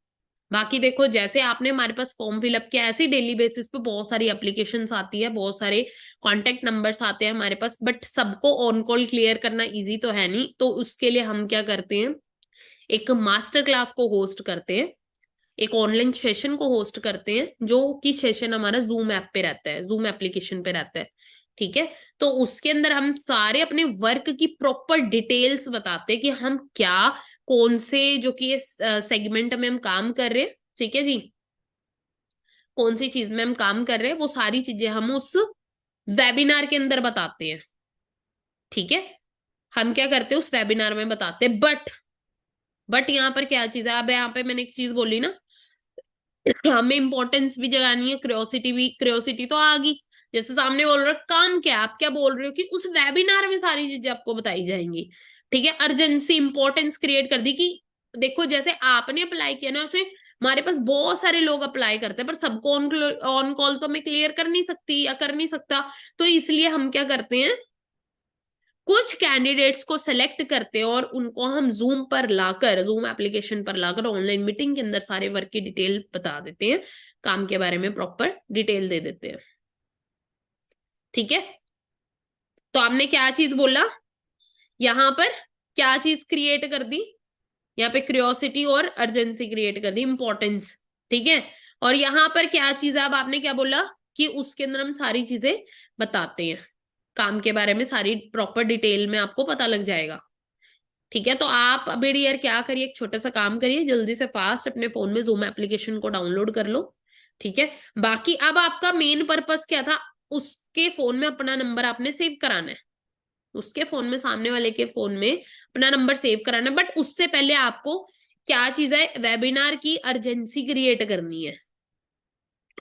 बाकी देखो जैसे आपने हमारे पास फॉर्म फिलअप किया, ऐसे डेली बेसिस पे बहुत सारी एप्लीकेशंस आती है, बहुत सारे कॉन्टेक्ट नंबर्स आते हैं हमारे पास, बट सबको ऑन कॉल क्लियर करना इजी तो है नहीं। तो उसके लिए हम क्या करते हैं, एक मास्टर क्लास को होस्ट करते हैं, एक ऑनलाइन सेशन को होस्ट करते हैं, जो कि सेशन हमारा जूम ऐप पे रहता है, जूम एप्लीकेशन पे रहता है, ठीक है? तो उसके अंदर हम सारे अपने वर्क की प्रॉपर डिटेल्स बताते हैं कि हम क्या, कौन से जो कि सेगमेंट में हम काम कर रहे हैं, ठीक है जी, कौन सी चीज में हम काम कर रहे हैं, वो सारी चीजें हम उस वेबिनार के अंदर बताते हैं, ठीक है? हम क्या करते हैं उस वेबिनार में बताते हैं। बट यहाँ पर क्या चीज है, अब यहाँ पे मैंने एक चीज बोली ना, हमें इंपॉर्टेंस भी जगानी है, क्यूरियोसिटी भी, क्यूरियोसिटी तो आ गई। जैसे सामने बोल रहे हो काम क्या है, आप क्या बोल रहे हो कि उस वेबिनार में सारी चीजें आपको बताई जाएंगी, ठीक है? अर्जेंसी, इंपॉर्टेंस क्रिएट कर दी कि देखो जैसे आपने अप्लाई किया ना, उसे हमारे पास बहुत सारे लोग अप्लाई करते हैं, पर सबको ऑन ऑन कॉल तो मैं क्लियर कर नहीं सकती या कर नहीं सकता। तो इसलिए हम क्या करते हैं, कुछ कैंडिडेट्स को सेलेक्ट करते हैं और उनको हम जूम पर लाकर, जूम एप्लीकेशन पर लाकर ऑनलाइन मीटिंग के अंदर सारे वर्क की डिटेल बता देते हैं, काम के बारे में प्रॉपर डिटेल दे देते हैं, ठीक है? तो आपने क्या चीज बोला यहां पर, क्या चीज क्रिएट कर दी यहाँ पे, क्यूरियोसिटी और अर्जेंसी क्रिएट कर दी, इंपॉर्टेंस, ठीक है? और यहाँ पर क्या चीज है, अब आपने क्या बोला कि उसके अंदर हम सारी चीजें बताते हैं, काम के बारे में सारी प्रॉपर डिटेल में आपको पता लग जाएगा, ठीक है? तो आप अभी डियर क्या करिए, एक छोटा सा काम करिए, जल्दी से फास्ट अपने फोन में जूम एप्लीकेशन को डाउनलोड कर लो, ठीक है? बाकी अब आपका मेन पर्पस क्या था, उसके फोन में अपना नंबर आपने सेव कराना है, उसके फोन में, सामने वाले के फोन में अपना नंबर सेव कराना है। बट उससे पहले आपको क्या चीज है, वेबिनार की अर्जेंसी क्रिएट करनी है।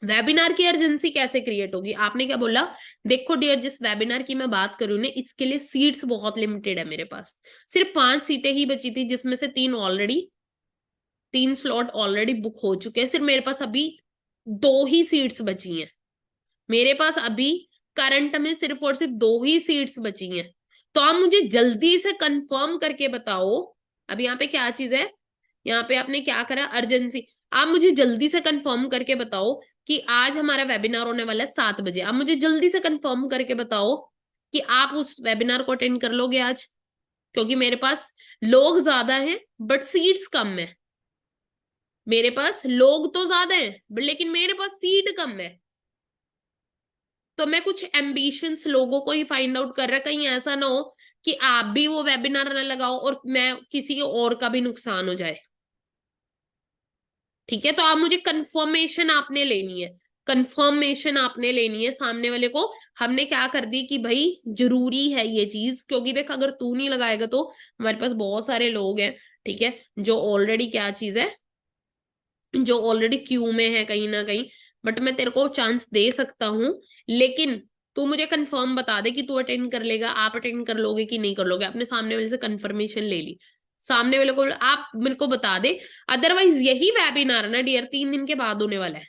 वेबिनार की अर्जेंसी कैसे क्रिएट होगी, आपने क्या बोला, देखो डियर जिस वेबिनार की मैं बात कर रही हूँ इसके लिए सीट्स बहुत लिमिटेड है, मेरे पास सिर्फ 5 सीटें ही बची थी, जिसमें से 3 स्लॉट ऑलरेडी बुक हो चुके हैं, सिर्फ मेरे पास अभी 2 ही सीट्स बची हैं। मेरे पास अभी करंट में सिर्फ और सिर्फ 2 ही सीट्स बची हैं। तो आप मुझे जल्दी से कंफर्म करके बताओ, अब यहाँ पे क्या चीज है, यहाँ पे आपने क्या करा, अर्जेंसी। आप मुझे जल्दी से कंफर्म करके बताओ कि आज हमारा वेबिनार होने वाला है 7 बजे, आप मुझे जल्दी से कंफर्म करके बताओ कि आप उस वेबिनार को अटेंड कर लोगे आज, क्योंकि मेरे पास लोग ज्यादा हैं बट सीट्स कम है। मेरे पास लोग तो ज्यादा हैं लेकिन मेरे पास सीट कम है। तो मैं कुछ एम्बिशंस लोगों को ही फाइंड आउट कर रहा, कहीं ऐसा ना हो कि आप भी वो वेबिनार ना लगाओ और मैं किसी और का भी नुकसान हो जाए, ठीक है? तो आप मुझे कंफर्मेशन आपने लेनी है, कंफर्मेशन आपने लेनी है सामने वाले को। हमने क्या कर दी कि भाई जरूरी है ये चीज, क्योंकि देख अगर तू नहीं लगाएगा तो हमारे पास बहुत सारे लोग हैं, ठीक है, जो ऑलरेडी क्या चीज है, जो ऑलरेडी क्यू में है कहीं ना कहीं। बट मैं तेरे को चांस दे सकता हूँ, लेकिन तू मुझे कंफर्म बता दे कि तू अटेंड कर लेगा, आप अटेंड कर लोगे कि नहीं कर लोगे। आपने सामने वाले से कंफर्मेशन ले ली, सामने वाले को आप मेरे को बता दे। अदरवाइज यही वेबिनार ना डियर 3 दिन के बाद होने वाला है,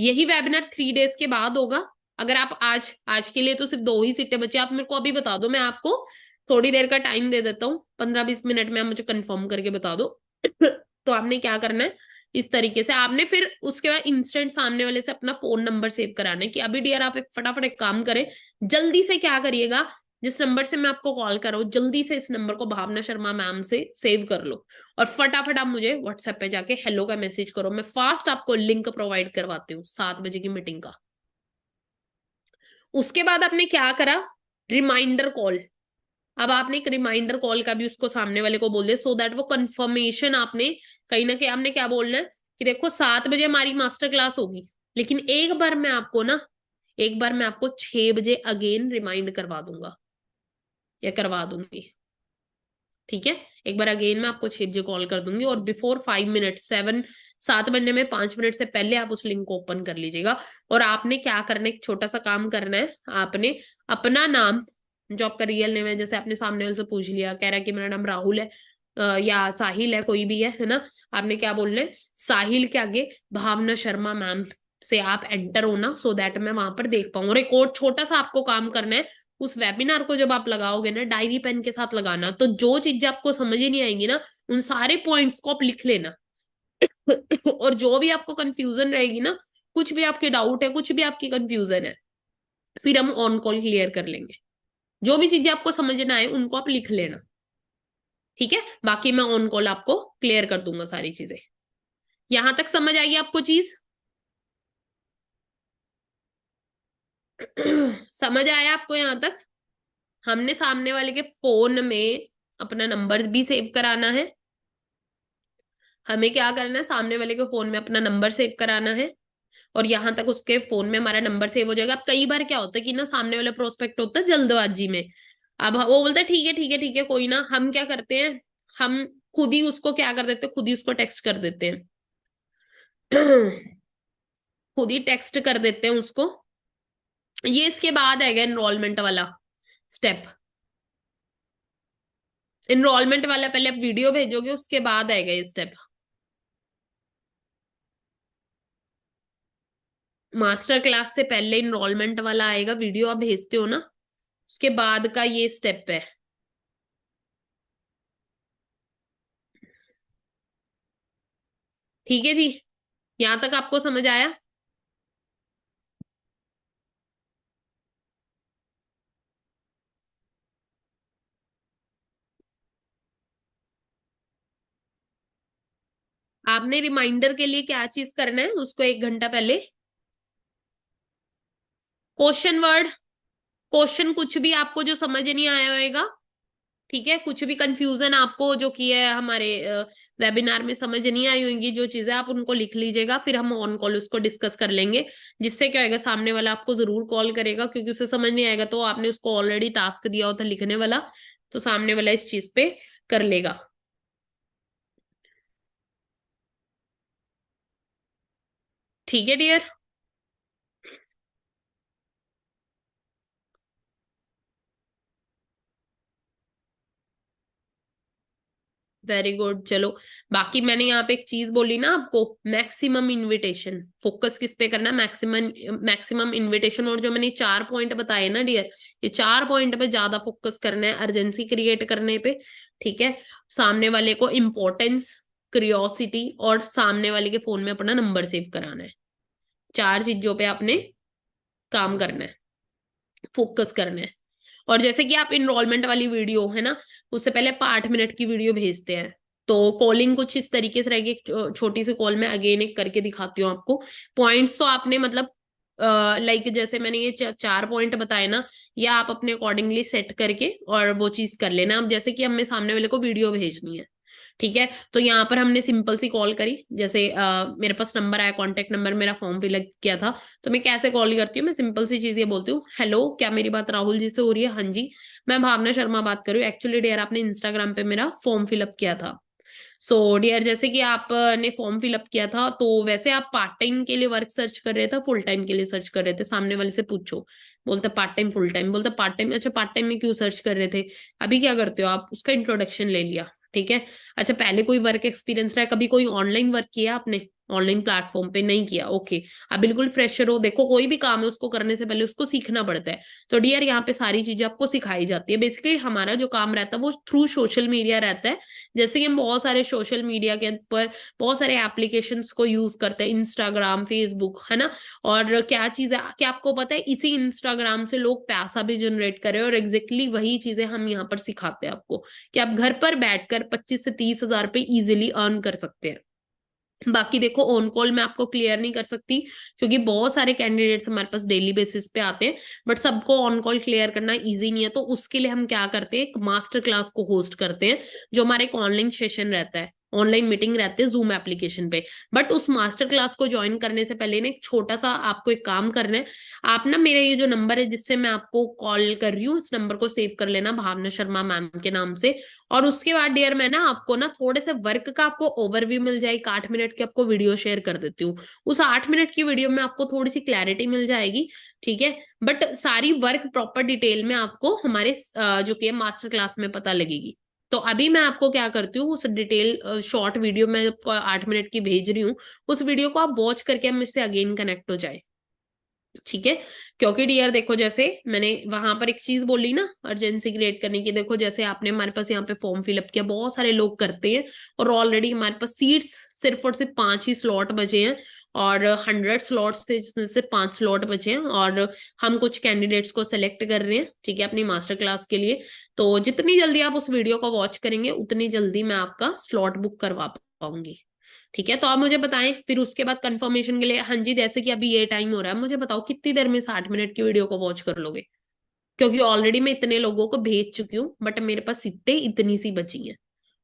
यही वेबिनार 3 डेज के बाद होगा। अगर आप आज के लिए तो सिर्फ 2 ही सीटें बची, आप मेरे को अभी बता दो, मैं आपको थोड़ी देर का टाइम दे देता हूँ, 15-20 मिनट में आप मुझे कंफर्म करके बता दो। तो आपने क्या करना है, इस तरीके से आपने फिर उसके बाद इंस्टेंट सामने वाले से अपना फोन नंबर सेव कराना है कि अभी डियर आप एक फटाफट एक काम करें, जल्दी से क्या करिएगा, जिस नंबर से मैं आपको कॉल कर रहा हूँ जल्दी से इस नंबर को भावना शर्मा मैम से सेव कर लो, और फटाफट आप मुझे व्हाट्सएप पे जाके हेलो का मैसेज करो, मैं फास्ट आपको लिंक प्रोवाइड करवाती हूँ 7 बजे की मीटिंग का। उसके बाद आपने क्या करा, रिमाइंडर कॉल। अब आपने एक रिमाइंडर कॉल का भी उसको सामने वाले को बोल दिया, सो दैट वो कंफर्मेशन आपने कहीं ना कहीं आपने क्या बोलना है कि देखो 7 बजे हमारी मास्टर क्लास होगी, लेकिन एक बार मैं आपको 6 बजे अगेन रिमाइंड करवा दूंगा या करवा दूंगी, ठीक है। एक बार अगेन मैं आपको 6 बजे कॉल कर दूंगी, और बिफोर 5 मिनट 7 बनने में 5 मिनट से पहले आप उस लिंक को ओपन कर लीजिएगा। और आपने क्या करना है, एक छोटा सा काम करना है, आपने अपना नाम जो आपका रियल नेम है, जैसे आपने सामने वाले से पूछ लिया, कह रहा है कि मेरा नाम राहुल है या साहिल है, कोई भी है ना, आपने क्या बोलना है, साहिल के आगे भावना शर्मा मैम से आप एंटर होना, सो दैट मैं वहां पर देख पाऊँ। और एक और छोटा सा आपको काम करना है, उस वेबिनार को जब आप लगाओगे ना, डायरी पेन के साथ लगाना, तो जो चीजें आपको समझ ही नहीं आएंगी ना, उन सारे पॉइंट्स को आप लिख लेना। और जो भी आपको कंफ्यूजन रहेगी ना, कुछ भी आपके डाउट है, कुछ भी आपकी कंफ्यूजन है, फिर हम ऑन कॉल क्लियर कर लेंगे। जो भी चीजें आपको समझना है उनको आप लिख लेना, ठीक है, बाकी मैं ऑन कॉल आपको क्लियर कर दूंगा सारी चीजें। यहां तक समझ आई आपको चीज? समझ आया आपको यहां तक? हमने सामने वाले के फोन में अपना नंबर भी सेव कराना है, हमें क्या करना है, सामने वाले के फोन में अपना नंबर सेव कराना है, और यहां तक उसके फोन में हमारा नंबर सेव हो जाएगा। अब कई बार क्या होता है कि ना, सामने वाला प्रोस्पेक्ट होता है जल्दबाजी में, अब वो बोलता है ठीक है ठीक है ठीक है कोई ना, हम क्या करते हैं, हम खुद ही उसको क्या कर देते हैं, खुद ही उसको टेक्स्ट कर देते हैं। खुद ही टेक्स्ट कर देते हैं उसको। ये इसके बाद आएगा एनरोलमेंट वाला स्टेप। एनरोलमेंट वाला पहले आप वीडियो भेजोगे, उसके बाद आएगा ये स्टेप। मास्टर क्लास से पहले इनरोलमेंट वाला आएगा, वीडियो आप भेजते हो ना, उसके बाद का ये स्टेप है। ठीक है जी, यहां तक आपको समझ आया? आपने रिमाइंडर के लिए क्या चीज करना है, उसको 1 घंटा पहले क्वेश्चन वर्ड, क्वेश्चन कुछ भी आपको जो समझ नहीं आया होगा, ठीक है, कुछ भी कंफ्यूजन आपको जो किया है हमारे वेबिनार में समझ नहीं आई होंगी जो चीजें, आप उनको लिख लीजिएगा, फिर हम ऑन कॉल उसको डिस्कस कर लेंगे। जिससे क्या होगा, सामने वाला आपको जरूर कॉल करेगा, क्योंकि उसे समझ नहीं आएगा तो आपने उसको ऑलरेडी टास्क दिया होता लिखने वाला, तो सामने वाला इस चीज पे कर लेगा। ठीक है डियर। वेरी गुड, चलो। बाकी मैंने यहाँ पे एक चीज बोली ना आपको, मैक्सिमम इनविटेशन, फोकस किस पे करना है, मैक्सिमम इनविटेशन। और जो मैंने 4 पॉइंट बताए ना डियर, ये 4 पॉइंट पे ज्यादा फोकस करना है, अर्जेंसी क्रिएट करने पे, ठीक है, सामने वाले को इम्पोर्टेंस, क्रियोसिटी, और सामने वाले के फोन में अपना नंबर सेव कराना है। 4 चीजों पे आपने काम करना है, फोकस करना है। और जैसे कि आप इनरोलमेंट वाली वीडियो है ना, उससे पहले आप 8 मिनट की वीडियो भेजते हैं, तो कॉलिंग कुछ इस तरीके से रहेगी, एक छोटी सी कॉल में अगेन एक करके दिखाती हूँ आपको। पॉइंट्स तो आपने मतलब लाइक जैसे मैंने ये 4 पॉइंट बताए ना, या आप अपने अकॉर्डिंगली सेट करके और वो चीज कर लेना। अब जैसे कि हमें सामने वाले को वीडियो भेजनी है, ठीक है, तो यहाँ पर हमने सिंपल सी कॉल करी, जैसे मेरे पास नंबर आया, कॉन्टेक्ट नंबर, मेरा फॉर्म फिलअप किया था, तो मैं कैसे कॉल करती हूँ, मैं सिंपल सी चीज ये बोलती हूँ, हेलो क्या मेरी बात राहुल जी से हो रही है? हाँ जी, मैं भावना शर्मा बात कर रही हूँ, एक्चुअली डियर आपने इंस्टाग्राम पे मेरा फॉर्म फिलअप किया था। सो डियर, जैसे कि आपने फॉर्म फिलअप किया था, तो वैसे आप पार्ट टाइम के लिए वर्क सर्च कर रहे थे, फुल टाइम के लिए सर्च कर रहे थे? सामने वाले से पूछो, बोलते पार्ट टाइम फुल टाइम, बोलते पार्ट टाइम, अच्छा पार्ट टाइम में क्यों सर्च कर रहे थे, अभी क्या करते हो आप, उसका इंट्रोडक्शन ले लिया, ठीक है। अच्छा पहले कोई वर्क एक्सपीरियंस रहा है, कभी कोई ऑनलाइन वर्क किया आपने? ऑनलाइन प्लेटफॉर्म पे नहीं किया, ओके, आप बिल्कुल फ्रेशर हो। देखो कोई भी काम है उसको करने से पहले उसको सीखना पड़ता है। तो डियर यहाँ पे सारी चीजें आपको सिखाई जाती है। बेसिकली हमारा जो काम रहता है वो थ्रू सोशल मीडिया रहता है। जैसे कि हम बहुत सारे सोशल मीडिया के ऊपर बहुत सारे एप्लीकेशंस को यूज करते हैं, इंस्टाग्राम, फेसबुक, है ना। और क्या चीज है कि आपको पता है इसी इंस्टाग्राम से लोग पैसा भी जनरेट कर रहे हैं, और एग्जैक्टली वही चीजें हम यहाँ पर सिखाते हैं आपको कि आप घर पर बैठकर 25 से 30 हजार रुपए इजिली अर्न कर सकते हैं। बाकी देखो ऑन कॉल मैं आपको क्लियर नहीं कर सकती, क्योंकि बहुत सारे कैंडिडेट्स हमारे पास डेली बेसिस पे आते हैं, बट सबको ऑन कॉल क्लियर करना इजी नहीं है। तो उसके लिए हम क्या करते हैं, एक मास्टर क्लास को होस्ट करते हैं, जो हमारा एक ऑनलाइन सेशन रहता है, ऑनलाइन मीटिंग रहती है जूम एप्लीकेशन पे। बट उस मास्टर क्लास को ज्वाइन करने से पहले ना एक छोटा सा आपको एक काम करना है। आप ना मेरा ये जो नंबर है जिससे मैं आपको कॉल कर रही हूँ, इस नंबर को सेव कर लेना, भावना शर्मा मैम के नाम से। और उसके बाद डियर मैं ना आपको ना थोड़े से वर्क का आपको ओवरव्यू मिल जाएगी, 8 मिनट की आपको वीडियो शेयर कर देती हूँ। उस 8 मिनट की वीडियो में आपको थोड़ी सी क्लैरिटी मिल जाएगी, ठीक है। बट सारी वर्क प्रॉपर डिटेल में आपको हमारे जो कि मास्टर क्लास में पता लगेगी। तो अभी मैं आपको क्या करती हूँ, उस डिटेल शॉर्ट वीडियो मैं आपको 8 मिनट की भेज रही हूँ, उस वीडियो को आप वॉच करके हम इससे अगेन कनेक्ट हो जाए, ठीक है। क्योंकि डियर देखो जैसे मैंने वहां पर एक चीज बोली ना अर्जेंसी क्रिएट करने की, देखो जैसे आपने हमारे पास यहाँ पे फॉर्म फिलअप किया, बहुत सारे लोग करते हैं, और ऑलरेडी हमारे पास सीट्स सिर्फ और सिर्फ 5 ही स्लॉट बचे हैं, और 100 स्लॉट्स थे जिसमें से 5 स्लॉट बचे हैं, और हम कुछ कैंडिडेट्स को सिलेक्ट कर रहे हैं, ठीक है, अपनी मास्टर क्लास के लिए। तो जितनी जल्दी आप उस वीडियो को वॉच करेंगे उतनी जल्दी मैं आपका स्लॉट बुक करवा पाऊंगी, ठीक है। तो आप मुझे बताएं फिर उसके बाद कंफर्मेशन के लिए, हाँ जी जैसे कि अभी ये टाइम हो रहा है, मुझे बताओ कितनी देर में 60 मिनट की वीडियो को वॉच कर लोगे, क्योंकि ऑलरेडी मैं इतने लोगों को भेज चुकी हूँ, बट मेरे पास सीटें इतनी सी बची हैं,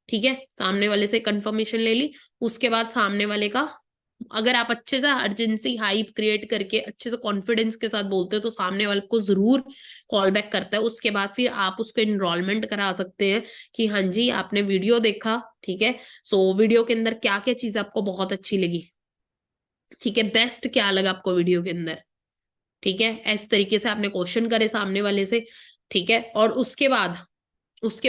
ठीक है। सामने वाले से कंफर्मेशन ले ली, उसके बाद सामने वाले का अगर आप अच्छे से अर्जेंसी हाइप क्रिएट करके अच्छे से कॉन्फिडेंस के साथ बोलते हो तो सामने वाले को जरूर कॉल बैक करता है। उसके बाद फिर आप उसको इनरोलमेंट करा सकते हैं कि हाँ जी आपने वीडियो देखा, ठीक है। सो वीडियो के अंदर क्या क्या चीज आपको बहुत अच्छी लगी, ठीक है, बेस्ट क्या लगा आपको वीडियो के अंदर, ठीक है। इस तरीके से आपने क्वेश्चन करे सामने वाले से, ठीक है। और उसके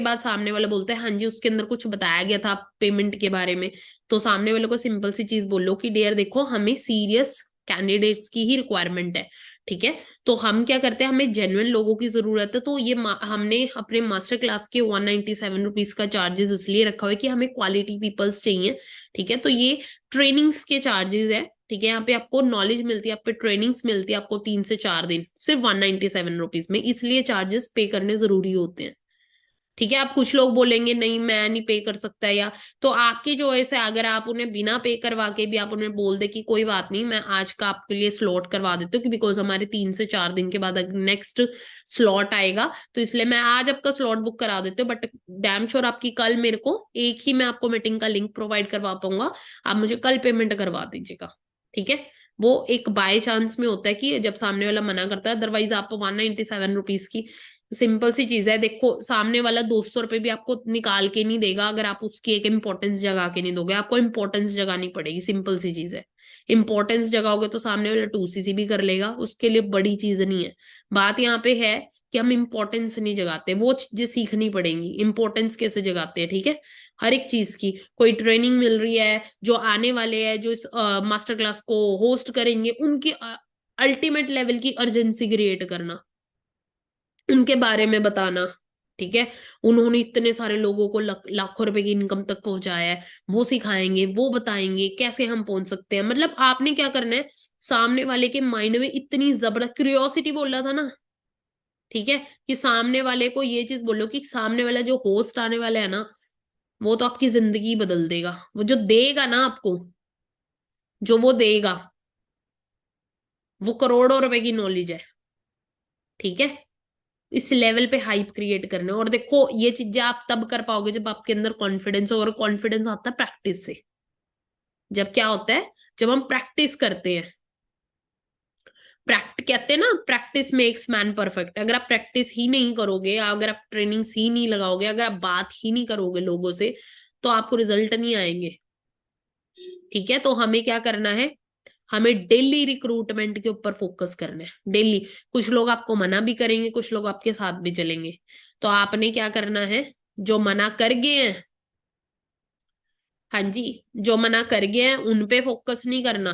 बाद सामने वाला बोलता है हाँ जी उसके अंदर कुछ बताया गया था पेमेंट के बारे में, तो सामने वाले को सिंपल सी चीज बोलो कि डियर देखो हमें सीरियस कैंडिडेट्स की ही रिक्वायरमेंट है, ठीक है। तो हम क्या करते हैं, हमें जेन्युइन लोगों की जरूरत है, तो ये हमने अपने मास्टर क्लास के 197 रुपीज का चार्जेस इसलिए रखा हुआ है कि हमें क्वालिटी पीपल्स चाहिए, ठीक है। तो ये ट्रेनिंग्स के चार्जेस है, ठीक है। यहाँ पे आपको नॉलेज मिलती है, आप पे ट्रेनिंग्स मिलती है आपको 3 से 4 दिन सिर्फ 197 रुपीज में, इसलिए चार्जेस पे करने जरूरी होते हैं, ठीक है। आप कुछ लोग बोलेंगे नहीं मैं नहीं पे कर सकता, या तो आपकी चॉइस है, अगर आप उन्हें बिना पे करवा के भी आप उन्हें बोल दे कि कोई बात नहीं मैं आज का आपके लिए स्लॉट करवा देती हूँ, बिकॉज हमारे 3 से 4 दिन के बाद नेक्स्ट स्लॉट आएगा, तो इसलिए मैं आज आपका स्लॉट बुक करा देती हूँ, बट डैम श्योर आपकी कल मेरे को एक ही मैं आपको मीटिंग का लिंक प्रोवाइड करवा पाऊंगा, आप मुझे कल पेमेंट करवा दीजिएगा, ठीक है। वो एक बाय चांस में होता है कि जब सामने वाला मना करता है, अदरवाइज आप 197 रुपीज की सिंपल सी चीज है। देखो सामने वाला 200 रुपए भी आपको निकाल के नहीं देगा अगर आप उसकी एक इंपॉर्टेंस जगा के नहीं दोगे, आपको इंपॉर्टेंस जगानी पड़ेगी, सिंपल सी चीज है। इंपॉर्टेंस जगाओगे तो सामने वाला 2cc भी कर लेगा, उसके लिए बड़ी चीज नहीं है। बात यहाँ पे है कि हम इंपॉर्टेंस नहीं जगाते, वो चीजें सीखनी पड़ेंगी, इंपॉर्टेंस कैसे जगाते हैं, ठीक है। हर एक चीज की कोई ट्रेनिंग मिल रही है, जो आने वाले हैं जो इस मास्टर क्लास को होस्ट करेंगे उनकी अल्टीमेट लेवल की अर्जेंसी क्रिएट करना, उनके बारे में बताना, ठीक है। उन्होंने इतने सारे लोगों को लाखों रुपए की इनकम तक पहुंचाया है, वो सिखाएंगे, वो बताएंगे कैसे हम पहुंच सकते हैं। मतलब आपने क्या करना है, सामने वाले के माइंड में इतनी जबरदस्त क्यूरियोसिटी बोल रहा था ना, ठीक है, कि सामने वाले को ये चीज बोलो कि सामने वाला जो होस्ट आने वाला है ना, वो तो आपकी जिंदगी बदल देगा, वो जो देगा ना आपको, जो वो देगा वो करोड़ों रुपए की नॉलेज है, ठीक है। इस लेवल पे हाइप क्रिएट करना है। और देखो ये चीजें आप तब कर पाओगे जब आपके अंदर कॉन्फिडेंस हो, और कॉन्फिडेंस आता है प्रैक्टिस से। जब क्या होता है, जब हम प्रैक्टिस करते हैं, कहते हैं ना प्रैक्टिस मेक्स मैन परफेक्ट, अगर आप प्रैक्टिस ही नहीं करोगे, अगर आप ट्रेनिंग्स ही नहीं लगाओगे, अगर आप बात ही नहीं करोगे लोगों से, तो आपको रिजल्ट नहीं आएंगे, ठीक है। तो हमें क्या करना है, हमें डेली रिक्रूटमेंट के ऊपर फोकस करना है, डेली। कुछ लोग आपको मना भी करेंगे, कुछ लोग आपके साथ भी चलेंगे, तो आपने क्या करना है, जो मना कर गए हैं हाँ जी, जो मना कर गए हैं उन पे फोकस नहीं करना,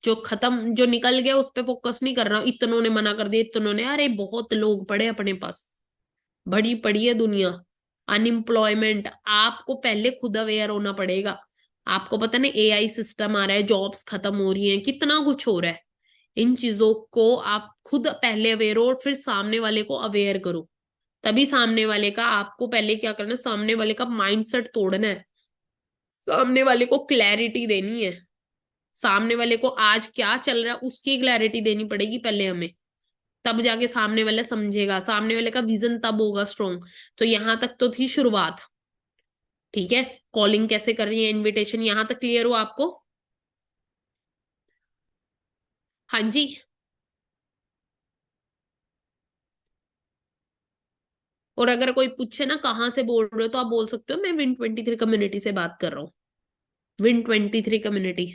जो खत्म जो निकल गया उस पे फोकस नहीं करना। इतनों ने मना कर दिया, इतनों ने, अरे बहुत लोग पड़े अपने पास, बड़ी पड़ी है दुनिया। अनएम्प्लॉयमेंट, आपको पहले खुद अवेयर होना पड़ेगा। आपको पता नहीं एआई सिस्टम आ रहा है, जॉब्स खत्म हो रही हैं, कितना कुछ हो रहा है। इन चीजों को आप खुद पहले अवेयर हो और फिर सामने वाले को अवेयर करो। तभी सामने वाले का, आपको पहले क्या करना है, सामने वाले का माइंडसेट तोड़ना है, सामने वाले को क्लैरिटी देनी है। सामने वाले को आज क्या चल रहा है उसकी क्लैरिटी देनी पड़ेगी पहले हमें, तब जाके सामने वाला समझेगा, सामने वाले का विजन तब होगा स्ट्रोंग। तो यहां तक तो थी शुरुआत, ठीक है। कॉलिंग कैसे करनी है, इनविटेशन, यहां तक क्लियर हो आपको? हाँ जी। और अगर कोई पूछे ना कहाँ से बोल रहे हो, तो आप बोल सकते हो मैं Win23 कम्युनिटी से बात कर रहा हूँ। Win23 community.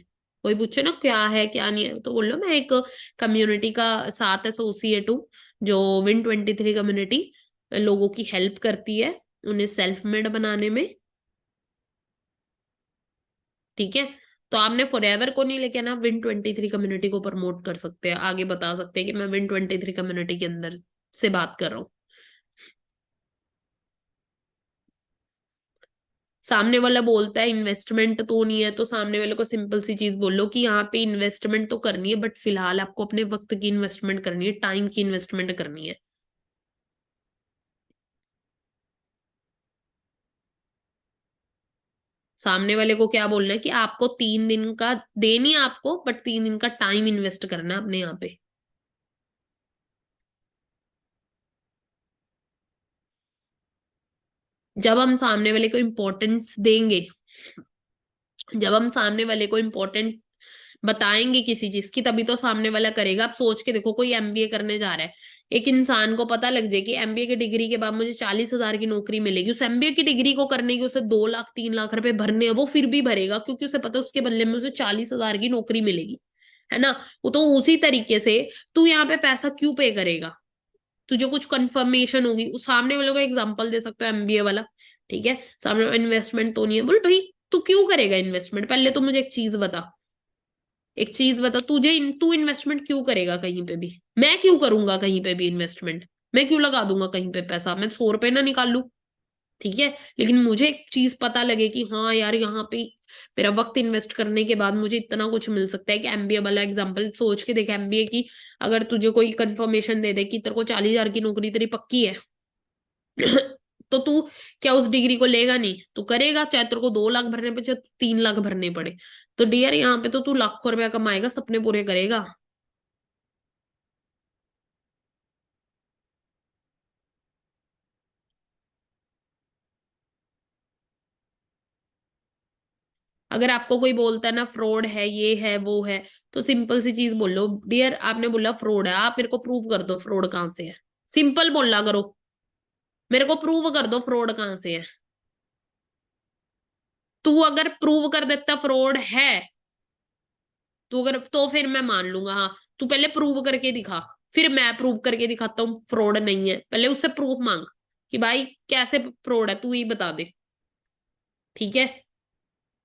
कोई पूछे ना क्या है क्या नहीं है, तो बोल लो मैं एक कम्युनिटी का साथ एसोसिएट हूँ, जो Win23 कम्युनिटी लोगों की हेल्प करती है उन्हें सेल्फ मेड बनाने में, ठीक है। तो आपने फॉरएवर को नहीं लेके ना Win23 कम्युनिटी को प्रमोट कर सकते हैं, आगे बता सकते हैं कि मैं Win23 कम्युनिटी के अंदर से बात कर रहा हूँ। सामने वाला बोलता है इन्वेस्टमेंट तो नहीं है, तो सामने वाले को सिंपल सी चीज बोलो कि यहाँ पे इन्वेस्टमेंट तो करनी है, बट फिलहाल आपको अपने वक्त की इन्वेस्टमेंट करनी है, टाइम की इन्वेस्टमेंट करनी है। सामने वाले को क्या बोलना है कि आपको 3 दिन का देनी है आपको, बट 3 दिन का टाइम इन्वेस्ट करना है अपने यहाँ पे। जब हम सामने वाले को इम्पोर्टेंस देंगे, जब हम सामने वाले को इम्पोर्टेंट बताएंगे किसी चीज की, तभी तो सामने वाला करेगा। आप सोच के देखो, कोई एमबीए करने जा रहा है, एक इंसान को पता लग जाए कि एमबीए की डिग्री के बाद मुझे 40,000 की नौकरी मिलेगी, उस एमबीए की डिग्री को करने की उसे 2 लाख 3 लाख रुपए भरने हैं, वो फिर भी भरेगा क्योंकि उसे पता है उसके बदले में उसे 40,000 की नौकरी मिलेगी, है ना। वो तो उसी तरीके से तू यहाँ पे पैसा क्यों पे करेगा, तुझे कुछ कंफर्मेशन होगी, उस सामने वाले को एग्जांपल दे सकते हो एमबीए वाला, ठीक है। सामने इन्वेस्टमेंट तो नहीं है, बोल भाई तू क्यों करेगा इन्वेस्टमेंट, पहले तो मुझे एक चीज बता, एक चीज बता, तू इन्वेस्टमेंट क्यों करेगा कहीं पे भी? मैं क्यों करूंगा कहीं पे भी इन्वेस्टमेंट? मैं क्यों लगा दूंगा कहीं पे पैसा? मैं 100 रुपए ना निकाल लूं, ठीक है। लेकिन मुझे एक चीज पता लगे कि हाँ यार यहाँ पे मेरा वक्त इन्वेस्ट करने के बाद मुझे इतना कुछ मिल सकता है। कि एमबीए वाला एग्जांपल सोच के देख, एमबीए की अगर तुझे कोई कंफर्मेशन दे दे कि तेरे को 40,000 की नौकरी तेरी पक्की है, तो तू क्या उस डिग्री को लेगा नहीं? तू करेगा, चाहे तेरे को 2 लाख भरने पड़े चाहे 3 लाख भरने पड़े। तो डियर यहाँ पे तो तू लाखों रुपया कमाएगा, सपने पूरे करेगा। अगर आपको कोई बोलता है ना फ्रॉड है, ये है वो है, तो सिंपल सी चीज बोल लो, डियर आपने बोला फ्रॉड है, आप मेरे को प्रूव कर दो फ्रॉड कहाँ से है। सिंपल बोला करो, मेरे को प्रूव कर दो फ्रॉड कहाँ से है। तू अगर प्रूव कर देता फ्रॉड है, तू अगर, तो फिर मैं मान लूंगा, हाँ तू पहले प्रूव करके दिखा, फिर मैं प्रूव करके दिखाता हूँ फ्रॉड नहीं है। पहले उससे प्रूफ मांग कि भाई कैसे फ्रॉड है, तू ही बता दे, ठीक है।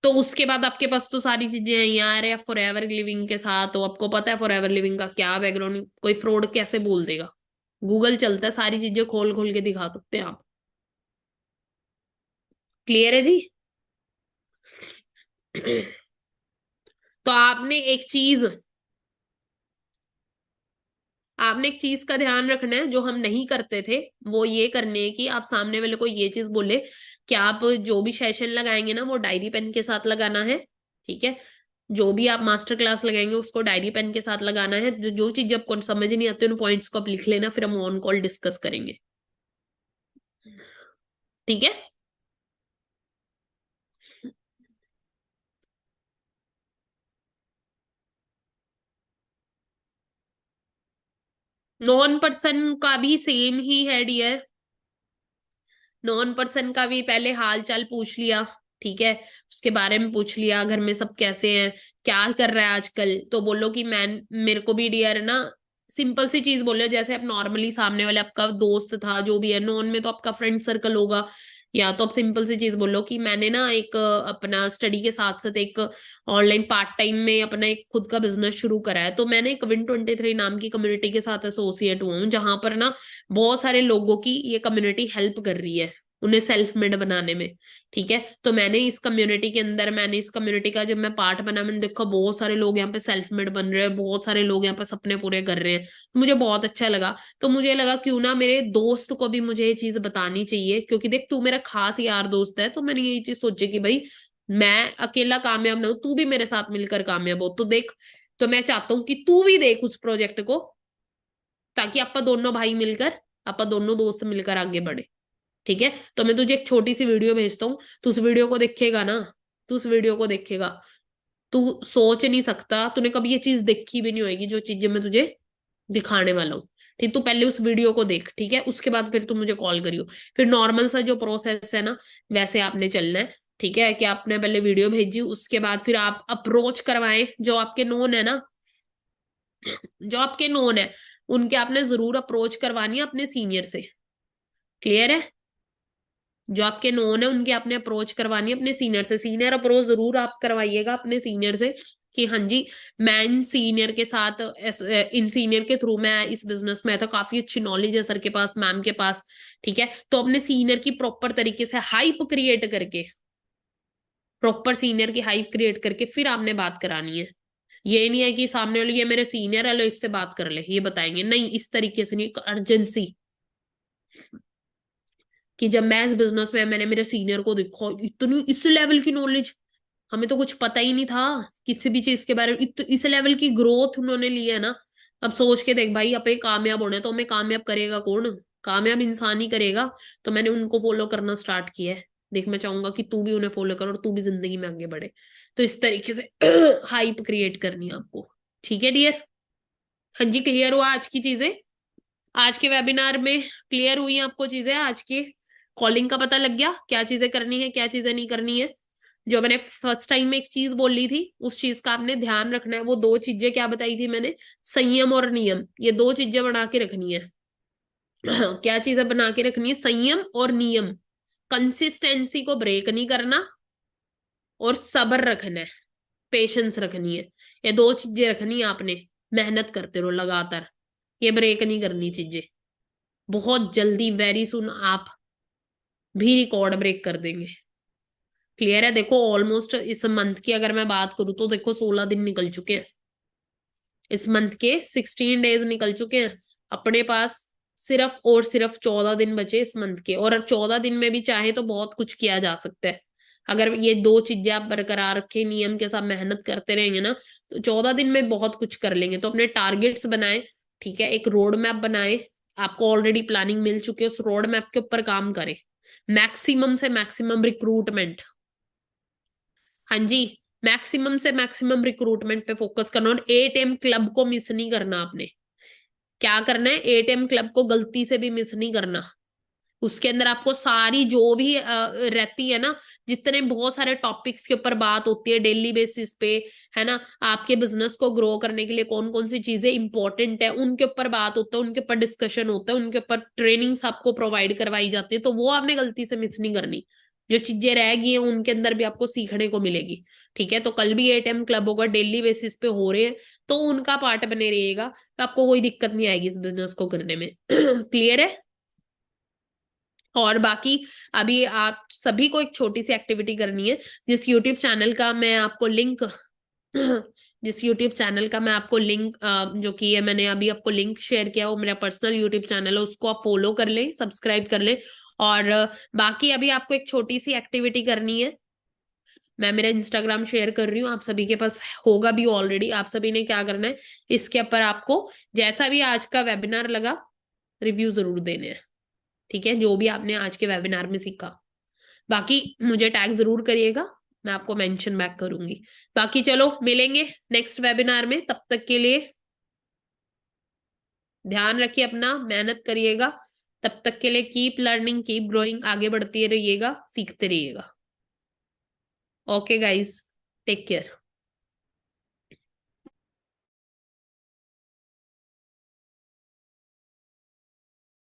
तो उसके बाद आपके पास तो सारी चीजें हैं यार, या फॉर एवर लिविंग के साथ हो, आपको पता है फॉर एवर लिविंग का क्या बैकग्राउंड, कोई फ्रॉड कैसे बोल देगा? गूगल चलता है, सारी चीजें खोल खोल के दिखा सकते हैं आप। क्लियर है जी? तो आपने एक चीज का ध्यान रखना है, जो हम नहीं करते थे, वो ये करने है कि आप सामने वाले को ये चीज बोले कि आप जो भी सेशन लगाएंगे ना वो डायरी पेन के साथ लगाना है, ठीक है। जो भी आप मास्टर क्लास लगाएंगे उसको डायरी पेन के साथ लगाना है, जो जो चीज आपको समझ नहीं आती उन पॉइंट्स को आप लिख लेना, फिर हम ऑन कॉल डिस्कस करेंगे, ठीक है। नॉन पर्सन का भी सेम ही है डियर। नॉन पर्सन का भी पहले हाल चाल पूछ लिया, ठीक है, उसके बारे में पूछ लिया, घर में सब कैसे हैं, क्या कर रहा है आजकल, तो बोलो कि मैं, मेरे को भी डियर ना, सिंपल सी चीज बोलो, जैसे आप नॉर्मली सामने वाले आपका दोस्त था जो भी है, नॉन में तो आपका फ्रेंड सर्कल होगा, या तो आप सिंपल सी चीज बोलो कि मैंने ना एक अपना स्टडी के साथ साथ एक ऑनलाइन पार्ट टाइम में अपना एक खुद का बिजनेस शुरू करा है, तो मैंने एक Win23 नाम की कम्युनिटी के साथ एसोसिएट हुआ हूँ, जहां पर ना बहुत सारे लोगों की ये कम्युनिटी हेल्प कर रही है उन्हें सेल्फ मेड बनाने में। ठीक है, तो मैंने इस कम्युनिटी के अंदर, मैंने इस कम्युनिटी का जब मैं पार्ट बना, मैंने देखा बहुत सारे लोग यहाँ पे सेल्फ मेड बन रहे हैं, बहुत सारे लोग यहाँ पे सपने पूरे कर रहे हैं, तो मुझे बहुत अच्छा लगा। तो मुझे लगा क्यों ना मेरे दोस्त को भी मुझे ये चीज बतानी चाहिए, क्योंकि देख तू मेरा खास यार दोस्त है, तो मैंने यही चीज सोची कि भाई मैं अकेला कामयाब ना हो, तू भी मेरे साथ मिलकर कामयाब हो, तो देख, तो मैं चाहता हूँ कि तू भी देख उस प्रोजेक्ट को, ताकि आपा दोनों भाई मिलकर, आपा दोनों दोस्त मिलकर आगे बढ़े। ठीक है, तो मैं तुझे एक छोटी सी वीडियो भेजता हूँ, तू उस वीडियो को देखेगा ना, तू उस वीडियो को देखेगा, तू सोच नहीं सकता, तूने कभी ये चीज देखी भी नहीं होगी जो चीजें मैं तुझे दिखाने वाला हूँ। ठीक, तू पहले उस वीडियो को देख, ठीक है, उसके बाद फिर तू मुझे कॉल करियो। फिर नॉर्मल सा जो प्रोसेस है ना, वैसे आपने चलना है। ठीक है, कि आपने पहले वीडियो भेजी, उसके बाद फिर आप अप्रोच करवाएं जो आपके नोन है ना, जो आपके नोन है उनके आपने जरूर अप्रोच करवानी है अपने सीनियर से। क्लियर है? जो आपके नोन है उनके आपने अप्रोच करवानी है अपने सीनियर से, सीनियर अप्रोच जरूर आप करवाइएगा अपने सीनियर से कि हाँ जी, मैं इन सीनियर के साथ, इन सीनियर के थ्रू मैं इस बिजनेस में आया था, काफी अच्छी नॉलेज है सर के पास, मैम के पास। ठीक है, तो अपने सीनियर की प्रॉपर तरीके से हाइप क्रिएट करके, प्रॉपर सीनियर की हाइप क्रिएट करके फिर आपने बात करानी है। ये नहीं है कि सामने वाले ये मेरे सीनियर है लो इससे बात कर ले, ये बताएंगे नहीं, इस तरीके से नहीं, अर्जेंसी कि जब मैं इस बिजनेस में, मैंने मेरे सीनियर को देखा, इतनी इस लेवल की नॉलेज, हमें तो कुछ पता ही नहीं था किसी भी चीज के बारे में, इस लेवल की ग्रोथ उन्होंने ली है ना। अब सोच के देख भाई, अपने कामयाब होने तो हमें कामयाब करेगा कौन? कामयाब इंसान ही करेगा। तो मैंने उनको फॉलो करना स्टार्ट किया है। देख, मैं चाहूंगा कि तू भी उन्हें फॉलो कर और तू भी जिंदगी में आगे बढ़े। तो इस तरीके से हाइप क्रिएट करनी है आपको। ठीक है डियर? हाँ जी, क्लियर हुआ आज की चीजें? आज के वेबिनार में क्लियर हुई आपको चीजें? आज के कॉलिंग का पता लग गया क्या चीजें करनी है, क्या चीजें नहीं करनी है? जो मैंने फर्स्ट टाइम में एक चीज बोली थी, उस चीज का आपने ध्यान रखना है। वो दो चीजें क्या बताई थी मैंने? संयम और नियम, ये दो चीजें बना के रखनी है। क्या चीजें बना के रखनी है? संयम और नियम। कंसिस्टेंसी को ब्रेक नहीं करना, और सब्र रखना है, पेशेंस रखनी है। ये दो चीजें रखनी है आपने। मेहनत करते रहो लगातार, ये ब्रेक नहीं करनी चीजें। बहुत जल्दी, वेरी सुन, आप भी रिकॉर्ड ब्रेक कर देंगे। क्लियर है? देखो ऑलमोस्ट इस मंथ की अगर मैं बात करूं तो देखो 16 दिन निकल चुके हैं, इस मंथ के 16 डेज निकल चुके हैं अपने पास। सिर्फ और सिर्फ 14 दिन बचे इस मंथ के, और 14 दिन में भी चाहे तो बहुत कुछ किया जा सकता है। अगर ये दो चीजें आप बरकरार रखे, नियम के साथ मेहनत करते रहेंगे ना, तो 14 दिन में बहुत कुछ कर लेंगे। तो अपने टारगेट्स बनाए, ठीक है, एक रोड मैप बनाए, आपको ऑलरेडी प्लानिंग मिल चुकी है, उस रोड मैप के ऊपर काम करें। मैक्सिमम से मैक्सिमम रिक्रूटमेंट, हाँ जी, मैक्सिमम से मैक्सिमम रिक्रूटमेंट पे फोकस करना, और एटीएम क्लब को मिस नहीं करना आपने। क्या करना है? एटीएम क्लब को गलती से भी मिस नहीं करना। उसके अंदर आपको सारी जो भी रहती है ना, जितने बहुत सारे टॉपिक्स के ऊपर बात होती है डेली बेसिस पे, है ना, आपके बिजनेस को ग्रो करने के लिए कौन कौन सी चीजें इंपॉर्टेंट है उनके ऊपर बात होता है, उनके ऊपर डिस्कशन होता है, उनके ऊपर ट्रेनिंग्स आपको प्रोवाइड करवाई जाती है, तो वो आपने गलती से मिस नहीं करनी। जो चीजें रह गई हैं उनके अंदर भी आपको सीखने को मिलेगी। ठीक है, तो कल भी एटीएम क्लब होगा, डेली बेसिस पे हो रहे हैं, तो उनका पार्ट बने रहिएगा, तो आपको कोई दिक्कत नहीं आएगी इस बिजनेस को करने में। क्लियर है? और बाकी अभी आप सभी को एक छोटी सी एक्टिविटी करनी है। जिस यूट्यूब चैनल का मैं आपको लिंक जिस यूट्यूब चैनल का मैं आपको लिंक, जो कि है मैंने अभी आपको लिंक शेयर किया, वो मेरा पर्सनल यूट्यूब चैनल है, उसको आप फॉलो कर लें, सब्सक्राइब कर लें। और बाकी अभी आपको एक छोटी सी एक्टिविटी करनी है। मैं मेरा इंस्टाग्राम शेयर कर रही हूँ, आप सभी के पास होगा भी ऑलरेडी। आप सभी ने क्या करना है, इसके ऊपर आपको जैसा भी आज का वेबिनार लगा, रिव्यू जरूर देने हैं। ठीक है, जो भी आपने आज के वेबिनार में सीखा, बाकी मुझे टैग जरूर करिएगा, मैं आपको मेंशन बैक करूंगी। बाकी चलो मिलेंगे नेक्स्ट वेबिनार में, तब तक के लिए ध्यान रखिए अपना, मेहनत करिएगा। तब तक के लिए कीप लर्निंग, कीप ग्रोइंग, आगे बढ़ते रहिएगा, सीखते रहिएगा। Okay guys, take care.